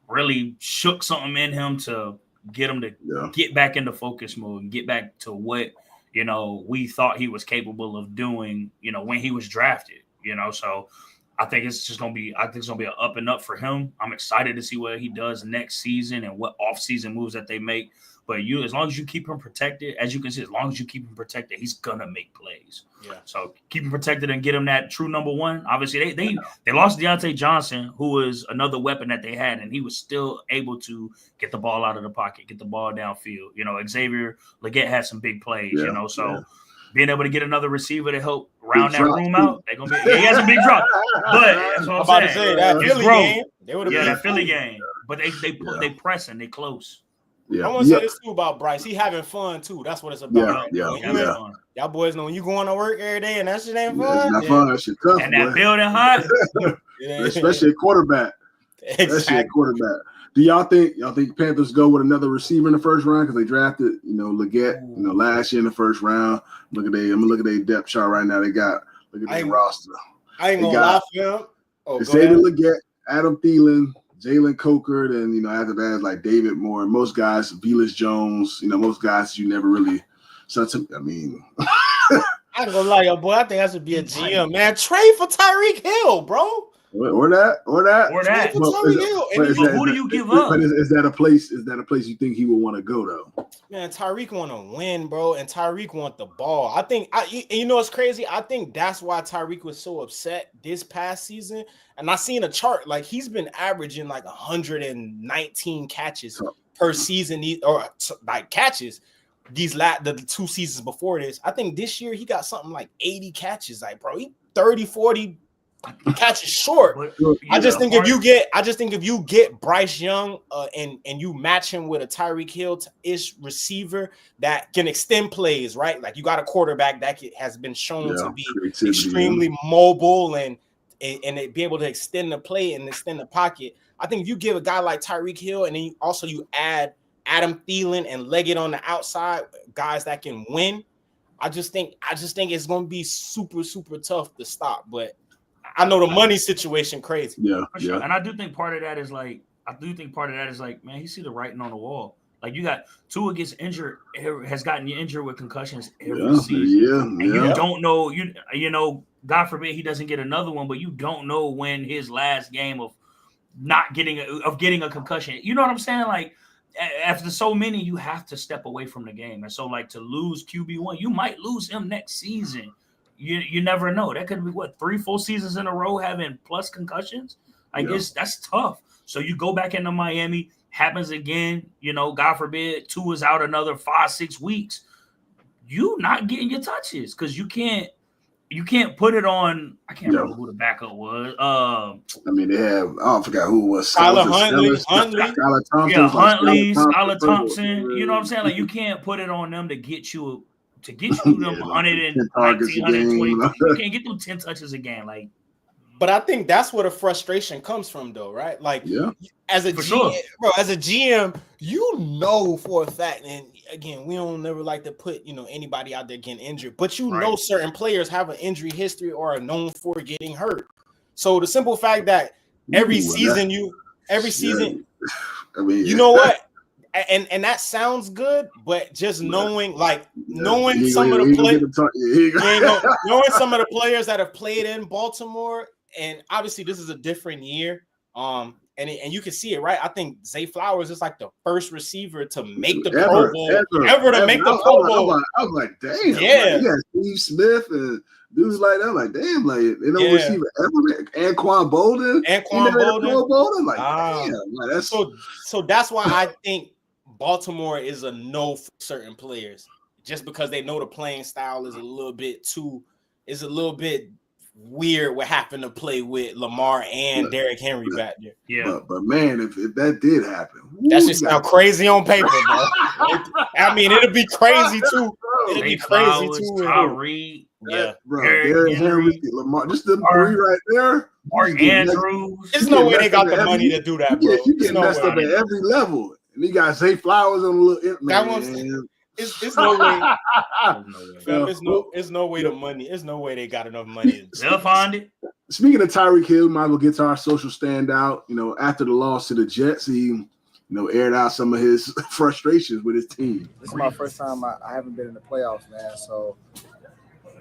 really shook something in him to get him to get back into focus mode and get back to what we thought he was capable of doing. When he was drafted. So I think it's gonna be an up and up for him. I'm excited to see what he does next season and what off-season moves that they make. But as long as you keep him protected, as you can see, as long as you keep him protected, he's gonna make plays. Yeah. So keep him protected and get him that true number one. Obviously, they lost Deontay Johnson, who was another weapon that they had, and he was still able to get the ball out of the pocket, get the ball downfield. Xavier Legette had some big plays. Being able to get another receiver to help round that room out, they're gonna be. He has a big drop, but that's what I'm saying. That Philly game, that Philly game. But they pressing, they close. Yeah. I want to say this too about Bryce. He having fun too. That's what it's about. Y'all boys know when you going to work every day and that shit ain't fun. It's not fun. That shit tough. And that building hot, especially a quarterback. Especially a quarterback. Do y'all think Panthers go with another receiver in the first round because they drafted Legette last year in the first round? I'm gonna look at their depth chart right now. Look at their roster. I ain't gonna lie for him. Xavier Legette, Adam Thielen, Jalen Coker, then after that, like David Moore, most guys, Velus Jones, most guys you never really. I mean, I ain't gonna lie, yo, boy. I think I should be a GM, man. Trade for Tyreek Hill, bro. Or that. Trade for Tyreek Hill. But who do you give up? But is that a place? Is that a place you think he would want to go though? Man, Tyreek want to win, bro, and Tyreek want the ball. I think, it's crazy. I think that's why Tyreek was so upset this past season. And I seen a chart, like he's been averaging like 119 catches per season, or like catches the 2 seasons before this. I think this year he got something like 80 catches. Like, bro, he 30, 40 catches short. I just think if you get Bryce Young and you match him with a Tyreek Hill-ish receiver that can extend plays, right? Like you got a quarterback that has been shown to be extremely mobile and be able to extend the play and extend the pocket. I think if you give a guy like Tyreek Hill and then you add Adam Thielen and Leggett on the outside, guys that can win, I just think it's going to be super, super tough to stop. But I know the money situation crazy. Yeah, sure. And I do think part of that is like, man, he see the writing on the wall. Like you got Tua gets injured, has gotten injured with concussions every season. And you don't know, you know, God forbid he doesn't get another one, but you don't know when his last game of getting a concussion. You know what I'm saying? Like after so many, you have to step away from the game. And so like to lose QB1, you might lose him next season. You never know. That could be 3-4 seasons in a row having plus concussions. I guess that's tough. So you go back into Miami, happens again, God forbid, Tua is out another 5-6 weeks. You not getting your touches because you can't put it on. I can't remember who the backup was. I mean, they have. I forgot who it was. Skylar Huntley. Skylar Thompson. Yeah, Huntley, Skylar Thompson. You know what I'm saying? Like you can't put it on them to get you them 119, 120. You can't get them 10 touches a game. Like, but I think that's where the frustration comes from, though, right? Like, as a GM, bro, as a GM, for a fact, and again, we don't never like to put anybody out there getting injured, but know certain players have an injury history or are known for getting hurt. So the simple fact that every season, I mean, you know what? And that sounds good, but just knowing some of the players that have played in Baltimore, and obviously this is a different year. And you can see it, right? I think Zay Flowers is like the first receiver to make the Pro Bowl ever to make the Pro Bowl. I was like, damn, yeah. You got Steve Smith and dudes like that. I'm like, damn, like they don't receiver ever. Anquan Bolden, like, damn, like, that's so that's why I think Baltimore is a no for certain players, just because they know the playing style is a little bit weird with having to play with Lamar and Derrick Henry back there. Yeah, but man, if that did happen, that's just sound crazy on paper, bro. I mean, it'll be crazy too. It'll be crazy too. Tyree, Derrick Henry, Lamar, just the three right there. Mark Andrews. There's no way they got the money to do that, bro. You get messed up at every level. And he got Zay Flowers on a little. It's no way. It's no way the money. There's no way they got enough money. They'll find it. Speaking of Tyreek Hill, might as well get to our social standout. After the loss to the Jets, he aired out some of his frustrations with his team. This is my first time I haven't been in the playoffs, man. So,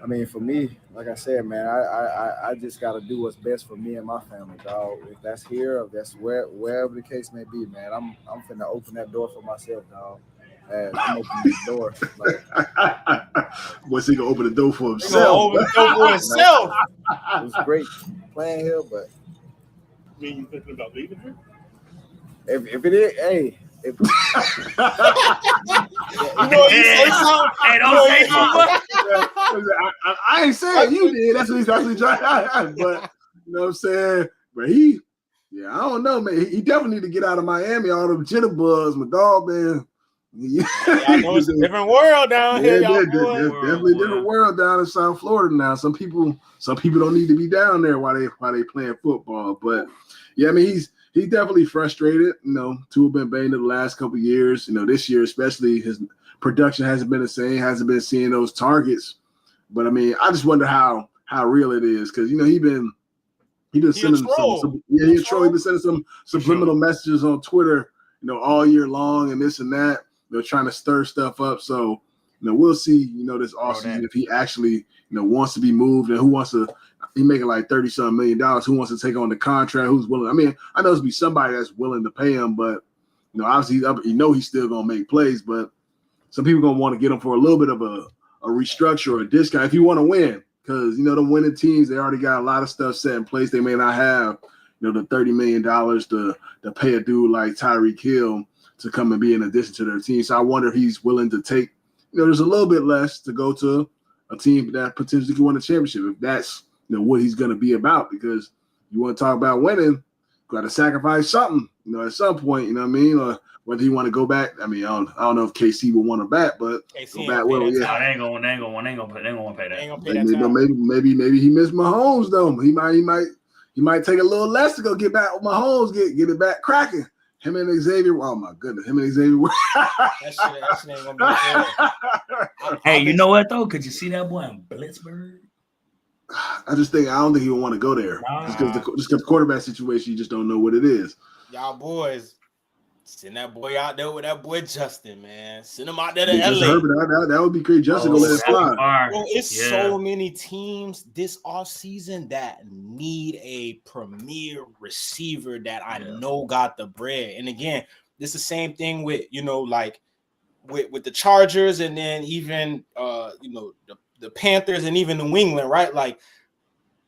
I mean, for me, like I said, man, I just got to do what's best for me and my family, dog. If that's here, or if that's wherever the case may be, man, I'm finna open that door for myself, dog. I'm opening the door. What's he gonna open the door for himself? It was great playing here, but you thinking about leaving here? If it is, hey. Hey, don't say something. I ain't saying you did. That's what he's actually trying. But you know what I'm saying? But I don't know, man. He definitely need to get out of Miami. All them jitterbugs, my dog, man. I know it's a different world down here. Definitely different world down in South Florida now. Some people don't need to be down there while they playing football. But I mean, he's definitely frustrated. Tua been banged the last couple of years. This year especially, his production hasn't been the same. Hasn't been seeing those targets. But I mean, I just wonder how real it is because he been He just He a sending troll. He a troll. He been sending some subliminal messages on Twitter, all year long and this and that. They're trying to stir stuff up. So, we'll see, this offseason if he actually, wants to be moved and who wants to. He making like $30-something million. Who wants to take on the contract? Who's willing? I mean, I know there's be somebody that's willing to pay him, but obviously, he's still gonna make plays. But some people gonna want to get him for a little bit of a restructure or a discount if you want to win, because the winning teams, they already got a lot of stuff set in place. They may not have the $30 million to pay a dude like Tyreek Hill to come and be in addition to their team. So I wonder if he's willing to take there's a little bit less to go to a team that potentially can win a championship if that's what he's going to be about, because you want to talk about winning, got to sacrifice something, at some point, what I mean? Or whether he want to go back. I mean, I don't know if KC will want him back, but KC go back. Well, yeah, they ain't gonna pay that. They ain't gonna pay that time. Maybe he missed Mahomes though. He might take a little less to go get back with Mahomes, get it back cracking. Him and Xavier. Oh my goodness, him and Xavier. that shit ain't gonna be fair. Hey, you know what though? Could you see that boy in Blitzburg? I don't think he would want to go there. Just because the quarterback situation, you just don't know what it is. Y'all boys, send that boy out there with that boy Justin, man. Send him out there to LA. That would be crazy. Justin gonna let it fly. Bro, it's so many teams this offseason that need a premier receiver that I know got the bread. And again, this is the same thing with like with the Chargers, and then even the Panthers and even New England, right? Like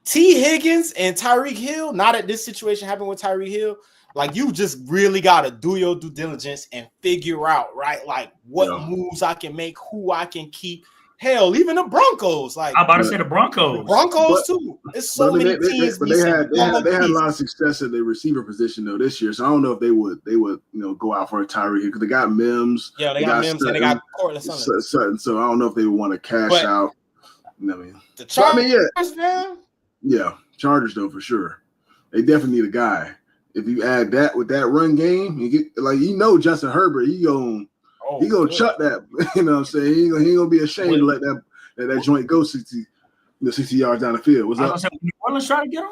T. Higgins and Tyreek Hill, now that this situation happened with Tyreek Hill, like you just really got to do your due diligence and figure out, right? Like what moves I can make, who I can keep. Hell, even the Broncos. Like I'm about to say the Broncos. Too. It's so many teams. But they had a lot of success at the receiver position though this year. So I don't know if they would go out for a Tyreek because they got Mims. Yeah, they got Mims and they got Cortland Sutton. So I don't know if they would want to cash out. The Chargers, man. Yeah, Chargers though for sure. They definitely need a guy. If you add that with that run game, you get Justin Herbert, he gonna chuck that. You know what I'm saying? He ain't gonna be ashamed to let that joint go 60 yards down the field. What's up? New Orleans trying to get him?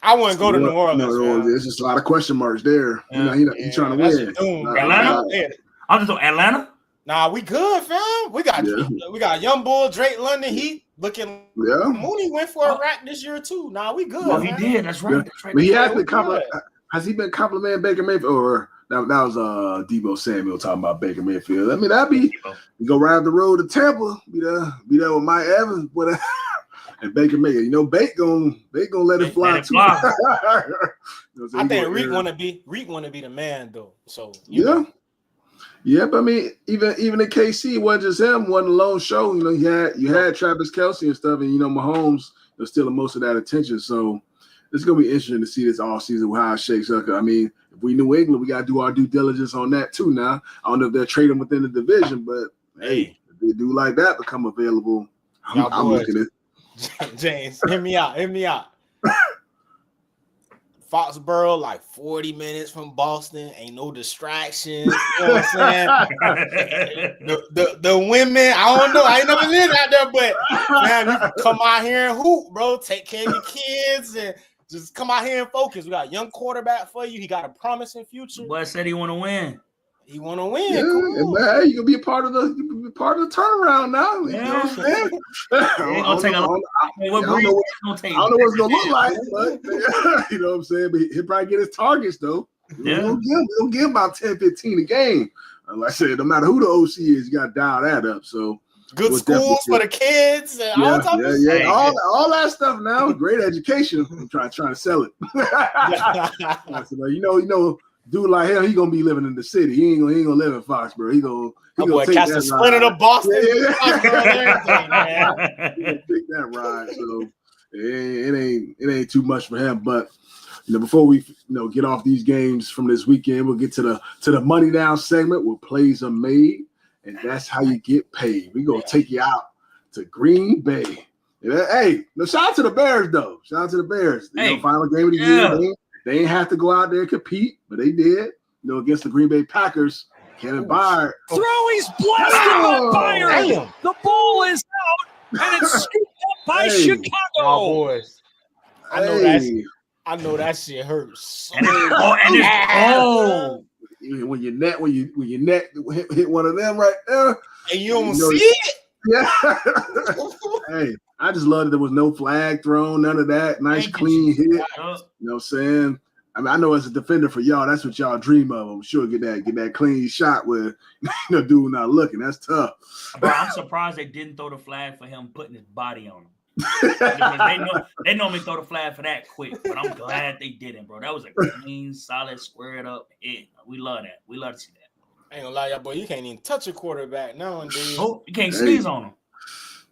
I wouldn't go to New Orleans. No, there's just a lot of question marks there. He's trying to win. Atlanta? I'm just on Atlanta. Nah, we good, fam. We got young bull Drake London. He looking. Yeah. Mooney went for a rack this year too. Nah, we good. Oh, he did. That's right. But he has been has he been complimenting Baker Mayfield or? That was Debo Samuel talking about Baker Mayfield. I mean, that'd be you go right up the road to Tampa, be there with Mike Evans, and Baker Mayfield. Bake gonna let it fly too. I think Reek want to be the man though. So yeah. But I mean, even in KC, it wasn't just him. Wasn't a lone show. You had Travis Kelce and stuff, and Mahomes was stealing most of that attention. So it's gonna be interesting to see this all season how it shakes up. I mean, if we New England, we gotta do our due diligence on that too. Now I don't know if they're trading within the division, but hey, if they do like that become available, I'm looking at James. Hear me out. Foxborough, like 40 minutes from Boston, ain't no distractions. You know what I'm saying? the women, I don't know. I ain't never lived out there, but man, you can come out here and hoop, bro. Take care of your kids and just come out here and focus. We got a young quarterback for you. He got a promising future. Boy said he want to win. He want to win. Yeah, man, you can be a part of the turnaround now. You know what I'm saying? I don't know what it's gonna look like, but you know what I'm saying. But he'll probably get his targets though. Yeah, he'll give about 10, 15 a game. Like I said, no matter who the OC is, you got to dial that up. So good schools for the kids and all types of stuff. All that stuff now. Great education. I'm trying to sell it. Dude like him, he gonna be living in the city. He ain't gonna live in Foxborough. He gonna take that splinter to Boston. Take that ride. So it ain't too much for him. But before we get off these games from this weekend, we'll get to the money down segment where plays are made, and that's how you get paid. We gonna take you out to Green Bay. Hey, shout out to the Bears though. Shout out to the Bears. Final game of the year. They ain't have to go out there and compete, but they did. Against the Green Bay Packers. Kevin Byard. Throw, he's blasted on fire. Damn. The ball is out, and it's scooped up by Chicago. Oh, boys. I know that shit hurts. So And it's cold. When your neck hit one of them right there, and you don't see it. Yeah. Hey, I just love that there was no flag thrown, none of that. Nice, clean hit. You know what I'm saying? I mean, I know as a defender for y'all, that's what y'all dream of. I'm sure get that clean shot with dude not looking. That's tough. Bro, I'm surprised they didn't throw the flag for him putting his body on him. Because they normally throw the flag for that quick, but I'm glad they didn't, bro. That was a clean, solid, squared up hit. We love that. We love to see that. I ain't gonna lie, y'all boy, you can't even touch a quarterback nowadays. Oh, you can't sneeze on him.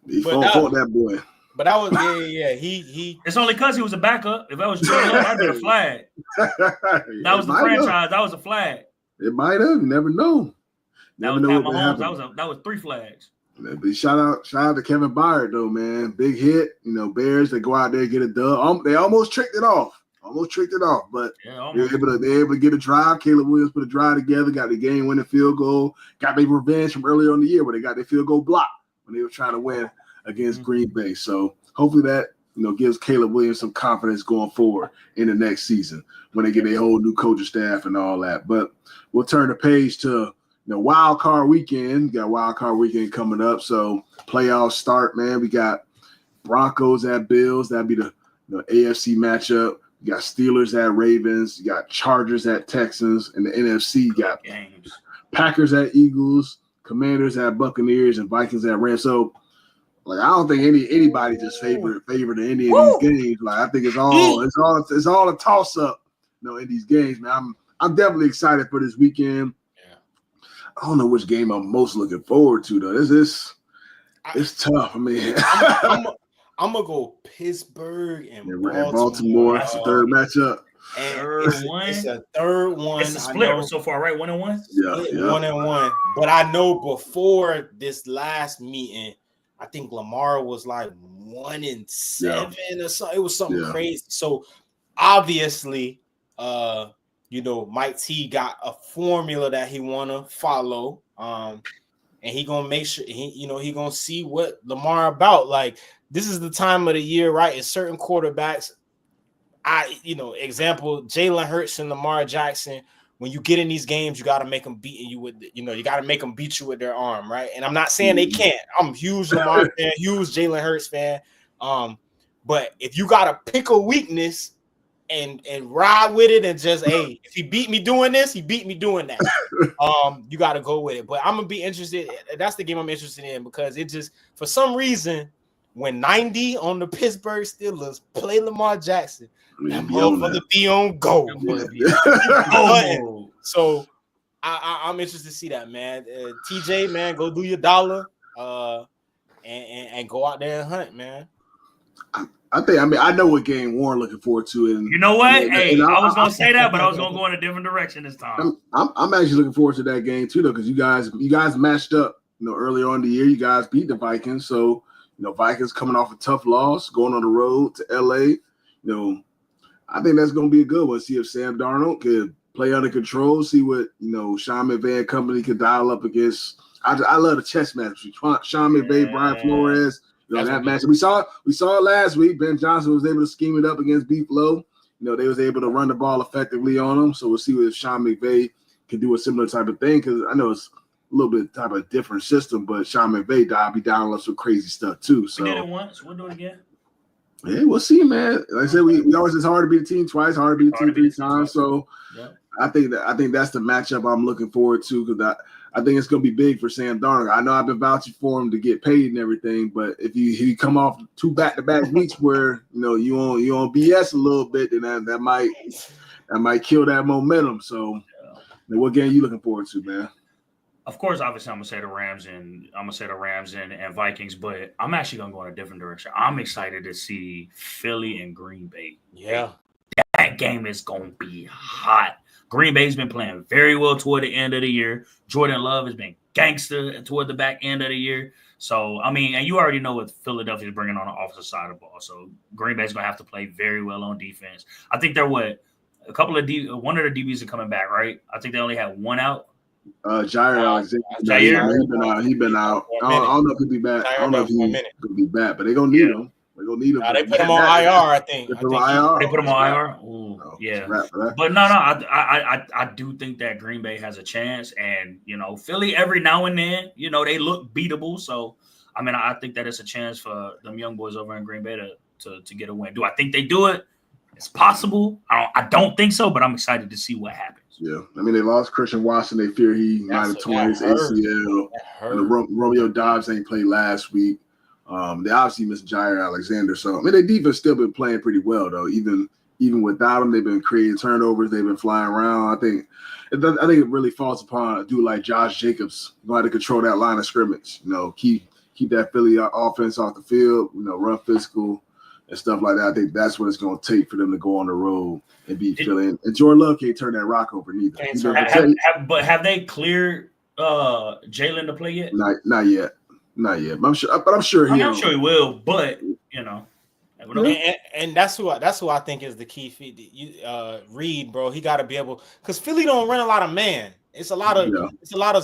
He fought that boy. But that was He. It's only because he was a backup. If that was true, I'd be a flag. That was the franchise. That was a flag. It might have. You never know. That was Pat Mahomes. That was 3 flags. But shout out to Kevin Byard though, man. Big hit. Bears, they go out there and get a dub. They almost tricked it off. But they're able to get a drive. Caleb Williams put a drive together, got the game-winning field goal, got their revenge from earlier in the year where they got their field goal blocked when they were trying to win against Green Bay. So hopefully that gives Caleb Williams some confidence going forward in the next season when they get their whole new coaching staff and all that. But we'll turn the page to wild card weekend. We got wild card weekend coming up. So playoffs start, man. We got Broncos at Bills. That'd be the AFC matchup. You got Steelers at Ravens. You got Chargers at Texans. And the NFC, you got Packers at Eagles, Commanders at Buccaneers, and Vikings at Rams. So, I don't think anybody just favored in any of these games. I think it's all a toss up, in these games, man. I'm definitely excited for this weekend. I don't know which game I'm most looking forward to though. It's tough. I mean, I'm gonna go Pittsburgh and Baltimore. That's the third matchup. It's a third one. It's a split so far, right? 1-1. Yeah. 1-1. But I know before this last meeting, I think Lamar was like 1-7 or something. It was something crazy. So obviously, Mike T got a formula that he wanna follow. And he gonna make sure he gonna see what Lamar about. Like, this is the time of the year, right? It's certain quarterbacks. Example, Jalen Hurts and Lamar Jackson. When you get in these games, you got to make them beat you with, you got to make them beat you with their arm, right? And I'm not saying they can't. I'm a huge Lamar fan, huge Jalen Hurts fan. But if you got to pick a weakness and ride with it and just, hey, if he beat me doing this, he beat me doing that. You got to go with it. But I'm gonna be interested. That's the game I'm interested in because it just, for some reason, when 90 on the Pittsburgh Steelers play Lamar Jackson, that motherfucker be on go. So I'm interested to see that, man. TJ, man, go do your dollar and go out there and hunt, man. I know what game Warren looking forward to. And you know what? I was gonna say that, but I was gonna go in a different direction this time. I'm actually looking forward to that game too, though, because you guys matched up. Earlier on in the year, you guys beat the Vikings, so Vikings coming off a tough loss, going on the road to LA. I think that's going to be a good one. See if Sam Darnold could play under control. See what Sean McVay and company could dial up against. I love the chess match between Sean McVay, Brian Flores. That match we saw it last week. Ben Johnson was able to scheme it up against Beef Low. They was able to run the ball effectively on him. So we'll see if Sean McVay can do a similar type of thing, because I know it's a little bit type of different system, but Sean McVay be down some crazy stuff too. So we did it once. We'll do it again. Yeah, we'll see, man. Like I said, we always, it's hard to beat a team twice, hard to beat a team 3 times. So I think that's the matchup I'm looking forward to, because I think it's going to be big for Sam Darnold. I know I've been vouching for him to get paid and everything, but if he come off 2 back-to-back weeks where you on BS a little bit, then that might kill that momentum. So, what game are you looking forward to, man? Of course, obviously, I'm gonna say the Rams and Vikings, but I'm actually gonna go in a different direction. I'm excited to see Philly and Green Bay. Yeah, that game is gonna be hot. Green Bay's been playing very well toward the end of the year. Jordan Love has been gangster toward the back end of the year. So, I mean, and you already know what Philadelphia is bringing on the offensive side of the ball. So, Green Bay's gonna have to play very well on defense. I think they're one of the DBs are coming back, right? I think they only had one out. Jair Alexander. He's been out. I don't know if he'll be back. I don't know if he'll be back, but they're gonna need him. We're gonna need him. They put him on IR, I think. They put him on IR. Ooh, yeah. But no, I do think that Green Bay has a chance, and Philly every now and then, they look beatable. So I mean, I think that it's a chance for them young boys over in Green Bay to get a win. Do I think they do it? It's possible. I don't think so, but I'm excited to see what happens. Yeah, I mean, they lost Christian Watson. They fear he might have torn his ACL. And Romeo Dobbs ain't played last week. They obviously missed Jair Alexander. So I mean, their defense still been playing pretty well though. Even without them, they've been creating turnovers. They've been flying around. I think it really falls upon a dude like Josh Jacobs who had to control that line of scrimmage. Keep that Philly offense off the field. Run physical and stuff like that. I think that's what it's going to take for them to go on the road and beat Philly. And Jordan Love can't turn that rock over neither. But have they cleared Jalen to play yet? Not yet. But I'm sure he will. But and that's who I think is the key feat. Reed, bro, he got to be able, because Philly don't run a lot of man. It's a lot of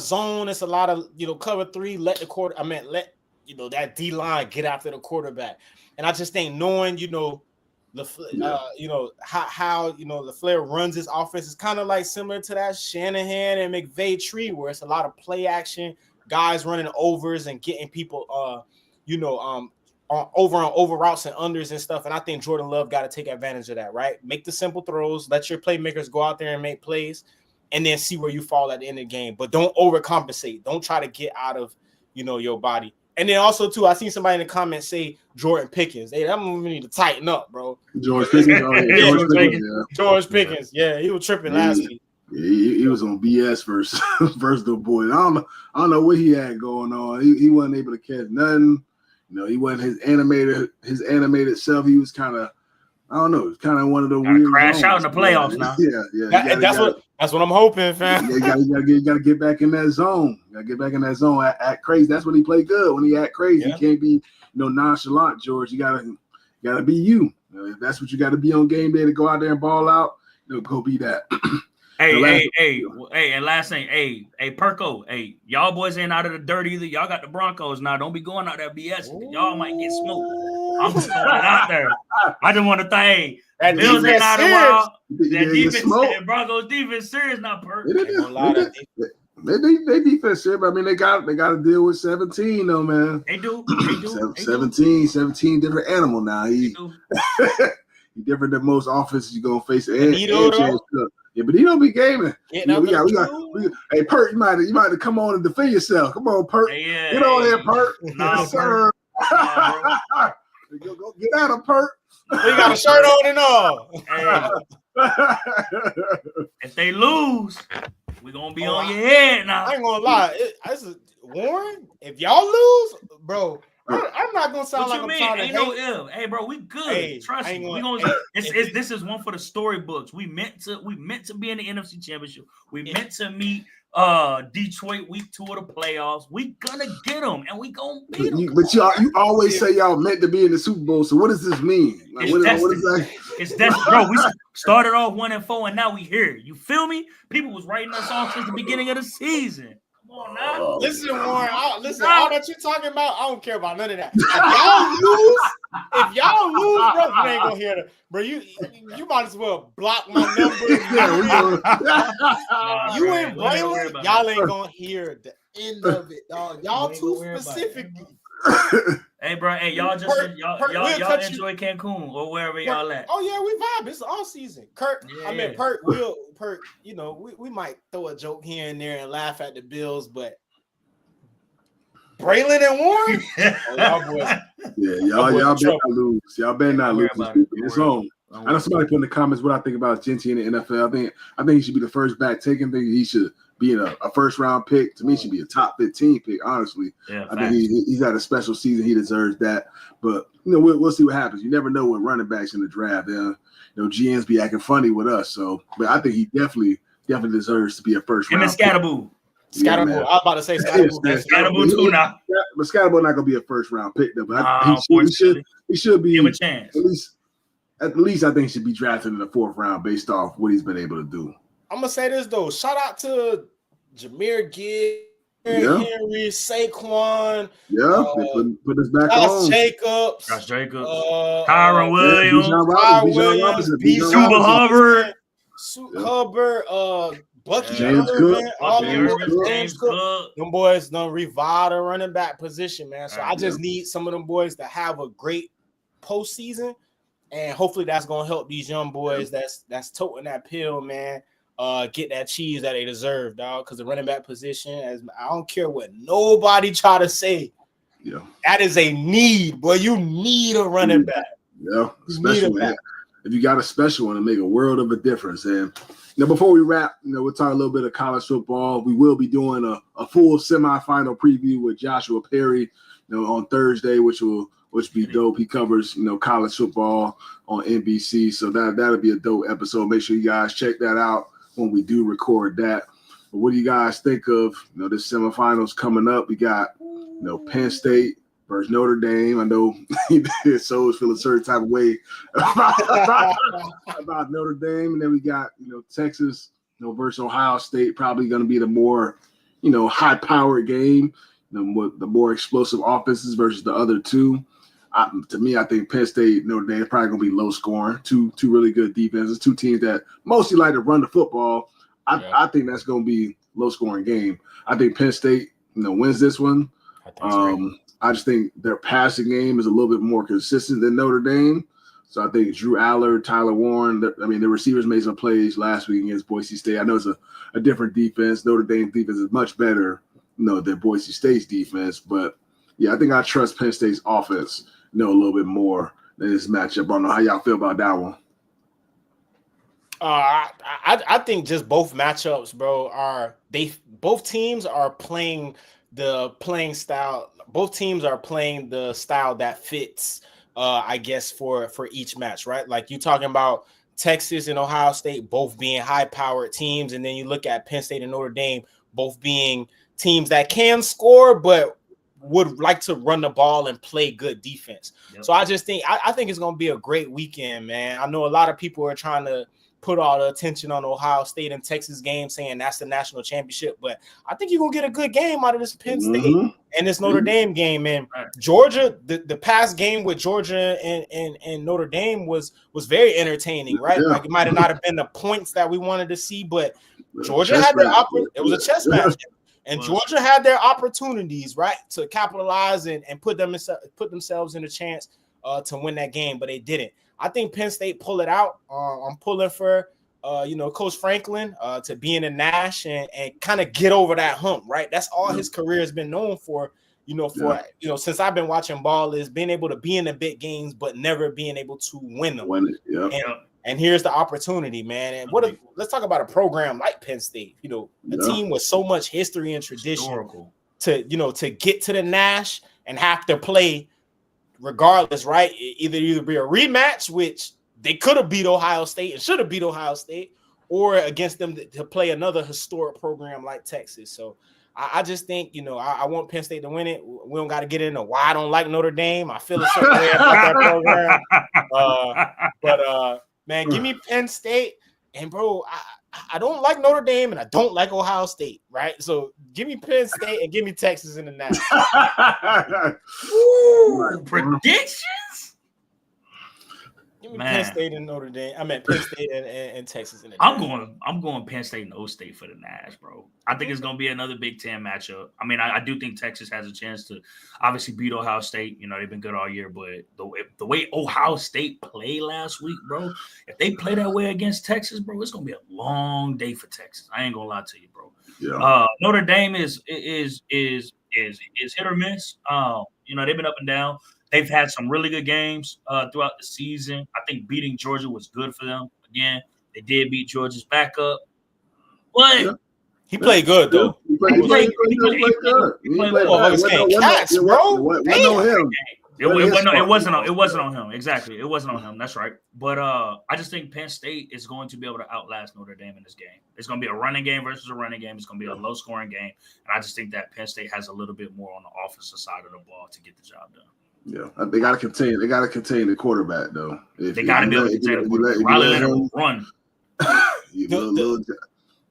zone. It's a lot of cover three. Let that D line get after the quarterback. And I just think knowing how LaFleur runs his offense is kind of like similar to that Shanahan and McVay tree, where it's a lot of play action, guys running overs and getting people over routes and unders and stuff. And I think Jordan Love got to take advantage of that, right? Make the simple throws, let your playmakers go out there and make plays, and then see where you fall at the end of the game. But don't overcompensate. Don't try to get out of your body. And then also too, I seen somebody in the comments say Jordan Pickens. Hey, that one need to tighten up, bro. George Pickens. George Pickens. Yeah, he was tripping last week. Yeah, he was on BS versus the boy. I don't know what he had going on. He wasn't able to catch nothing. He wasn't his animated self. He was kind of, I don't know, kind of one of the weird crash zones. Out in the playoffs now. Yeah. That's what I'm hoping, fam. You gotta get back in that zone. Act crazy. That's when he played good. When he act crazy, he can't be nonchalant, George. You gotta be you. If that's what you got to be on game day to go out there and ball out, go be that. And last thing, Perko, y'all boys ain't out of the dirt either. Y'all got the Broncos now. Don't be going out there BS. Y'all might get smoked. I'm just throwing it out there. I just want to think, that Bills ain't out of wild. That defense, and Broncos defense serious, not Perko. They defense serious, but I mean they got to deal with 17 though, man. They do. 17 different animal now. He different than most offenses you're gonna face. Yeah, but he don't be gaming. Hey, Pert, you might have to come on and defend yourself. Come on, Pert. Get on there, Pert. Nah, sir. Go get out of Pert. We got a shirt on and all. If they lose, we're gonna be on your head now. I ain't gonna lie. Warren, if y'all lose, bro, I'm not gonna sound like I'm trying to hate. Hey, bro, we good. Trust me. This is one for the storybooks. We meant to be in the NFC Championship. We meant to meet Detroit week 2 of the playoffs. We gonna get them, and we gonna beat them. But you always say y'all meant to be in the Super Bowl. So what does this mean? Like, what is that? It's destiny, bro. We started off 1-4, and now we here. You feel me? People was writing us off since the beginning of the season. Come on now. Listen, Warren. All that you're talking about, I don't care about none of that. If y'all lose, bro, you ain't gonna hear it, bro. You might as well block my number. You and Braylon, y'all ain't gonna hear the end of it, dog. Y'all too specific. Hey, bro. Hey, y'all enjoy Cancun or wherever y'all at. Oh yeah, we vibe. It's all season. Kurt, yeah. I mean, Perk. We might throw a joke here and there and laugh at the Bills, but Braylon and Warren, y'all boys. Yeah, y'all better not lose. Y'all better not lose. It's on. I know somebody put in the comments what I think about Genty in the NFL. I think he should be the first back taken. I think he should be a first round pick. To me, he should be a top 15 pick. Honestly, I think he's had a special season. He deserves that. But we'll see what happens. You never know with running backs in the draft. GMs be acting funny with us. So, but I think he definitely deserves to be a first round. Him and Scatterboo. I was about to say Scatterboo too now. But Scatterboo not gonna be a first round pick though. But he should be. Give him a chance. At least I think he should be drafted in the 4th round based off what he's been able to do. I'm gonna say this though. Shout out to Jahmyr Gibbs Henry, Saquon. They put us back Josh on. Jacobs. Kyron Williams. Bijan Chuba Hubbard. Hubbard. Bucky James Irvin. Cook. James Cook. Them boys done revived the running back position, man. So I just need some of them boys to have a great postseason. And hopefully that's gonna help these young boys that's toting that pill, man. Get that cheese that they deserve, dog. Because the running back position, I don't care what nobody try to say. Yeah, that is a need, boy. You need a running back. Yeah, especially if you got a special one, to make a world of a difference. And before we wrap, we'll talk a little bit of college football. We will be doing a full semifinal preview with Joshua Perry, on Thursday, which be dope. He covers, college football on NBC, so that'll be a dope episode. Make sure you guys check that out when we do record that. But what do you guys think of, this semifinals coming up? We got, Penn State versus Notre Dame. I know Souls feel a certain type of way about Notre Dame, and then we got, Texas, versus Ohio State. Probably going to be the more, high-powered game. The more explosive offenses versus the other two. To me, I think Penn State, Notre Dame is probably going to be low scoring. Two really good defenses, two teams that mostly like to run the football. I think that's going to be low scoring game. I think Penn State, wins this one. I just think their passing game is a little bit more consistent than Notre Dame. So I think Drew Allard, Tyler Warren, the receivers made some plays last week against Boise State. I know it's a different defense. Notre Dame defense is much better, than Boise State's defense. But, yeah, I think I trust Penn State's offense, a little bit more than this matchup. I don't know how y'all feel about that one. I think just both matchups, bro, both teams are playing the playing style. Both teams are playing the style that fits, I guess, for each match, right? Like you talking about Texas and Ohio State both being high-powered teams, and then you look at Penn State and Notre Dame both being teams that can score but would like to run the ball and play good defense. Yep. So I just think I think it's going to be a great weekend, man. I know a lot of people are trying to put all the attention on Ohio State and Texas game, saying that's the national championship, but I think you're going to get a good game out of this Penn State and this Notre Dame game, man. Georgia, the past game with Georgia and Notre Dame was very entertaining, right? Yeah. Like it might have not have been the points that we wanted to see, but Georgia had their it was a chess match. And Georgia had their opportunities, right, to capitalize and put themselves in a chance to win that game, but they didn't. I think Penn State pull it out. I'm pulling for, Coach Franklin to be in the Nash and kind of get over that hump, right? That's all his career has been known for, since I've been watching ball, is being able to be in the big games but never being able to win them. And here's the opportunity, man. And let's talk about a program like Penn State, a team with so much history and tradition to get to the Nash and have to play regardless, right? Either be a rematch, which they could have beat Ohio State and should have beat Ohio State, or against them to play another historic program like Texas. So I just think, I want Penn State to win it. We don't got to get into why I don't like Notre Dame. I feel a certain way about that program. Man, give me Penn State. And, bro, I don't like Notre Dame and I don't like Ohio State, right? So give me Penn State and give me Texas in the national. Predictions? Give me Penn State and Notre Dame. I meant Penn State and Texas in the national. I'm going Penn State and O State for the Nash, bro. I think it's going to be another Big Ten matchup. I mean, I do think Texas has a chance to obviously beat Ohio State. They've been good all year, but the way Ohio State played last week, bro, if they play that way against Texas, bro, it's going to be a long day for Texas. I ain't going to lie to you, bro. Yeah. Notre Dame is hit or miss. They've been up and down. They've had some really good games throughout the season. I think beating Georgia was good for them. Again, they did beat Georgia's backup. But he played good, though. He played good. He played well. Cats, bro. It wasn't on him. Exactly. It wasn't on him. That's right. But I just think Penn State is going to be able to outlast Notre Dame in this game. It's going to be a running game versus a running game. It's going to be a low-scoring game. And I just think that Penn State has a little bit more on the offensive side of the ball to get the job done. Yeah, they got to contain. They got to contain the quarterback, though. They got to be able to contain the quarterback. Riley let him run.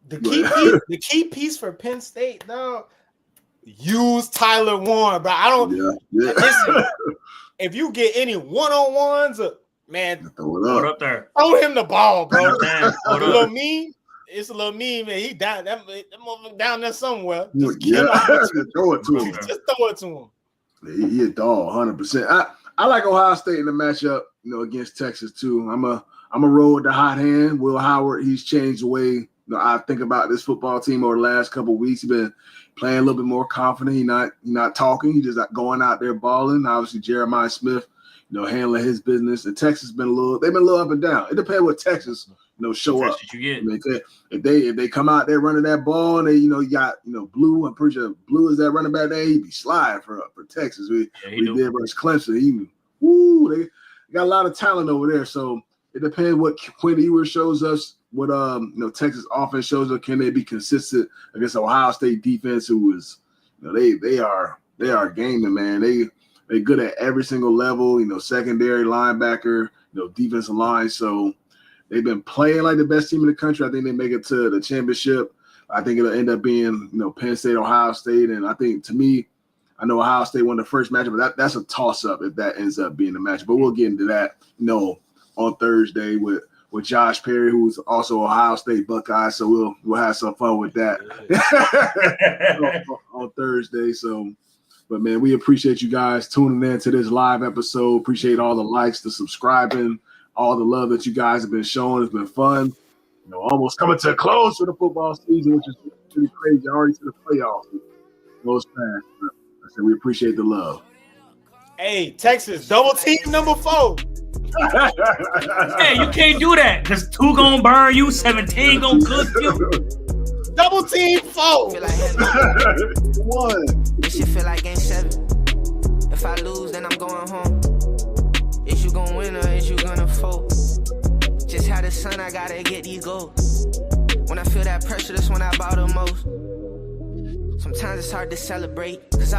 The key piece for Penn State, though, use Tyler Warren, bro. I don't. Yeah. Listen, if you get any one-on-ones, man, Throw it up there. Throw him the ball, bro. It's a little mean. It's a little mean, man. He down that motherfucker down there somewhere. Just throw it to him. Just throw it to him. He a dog, 100%. I like Ohio State in the matchup, against Texas too. I'm a roll with the hot hand. Will Howard, he's changed the way I think about this football team over the last couple of weeks. He's been playing a little bit more confident. He's not talking. He's just going out there balling. Obviously, Jeremiah Smith, handling his business. And Texas they've been a little up and down. It depends what Texas, show up. What you get. If they come out there running that ball and they, you got, Blue, I'm pretty sure Blue is that running back there, he'd be sliding for Texas. We did versus Clemson. They got a lot of talent over there. So it depends what Quinn Ewers shows us, what Texas offense shows us. Can they be consistent against Ohio State defense, who is, they are gaming, man. They're good at every single level, secondary, linebacker, defensive line. So they've been playing like the best team in the country. I think they make it to the championship. I think it'll end up being, Penn State, Ohio State. And I think, to me, I know Ohio State won the first matchup, but that's a toss-up if that ends up being the match. But we'll get into that, on Thursday with Josh Perry, who's also Ohio State Buckeye. So we'll have some fun with that on Thursday. So, but man, we appreciate you guys tuning in to this live episode. Appreciate all the likes, the subscribing, all the love that you guys have been showing. It's been fun. Almost coming to a close for the football season, which is pretty crazy. Already to the playoffs. Goes fast. I said we appreciate the love. Hey, Texas, double team number 4. Hey, you can't do that because 2 gonna burn you, 17 gonna cook you. Double team 4. One. This shit feel like game 7. If I lose, then I'm going home. Is you gonna win or is you gonna fold? Just had the sun, I gotta get these goals. When I feel that pressure, that's when I bow the most. Sometimes it's hard to celebrate, cause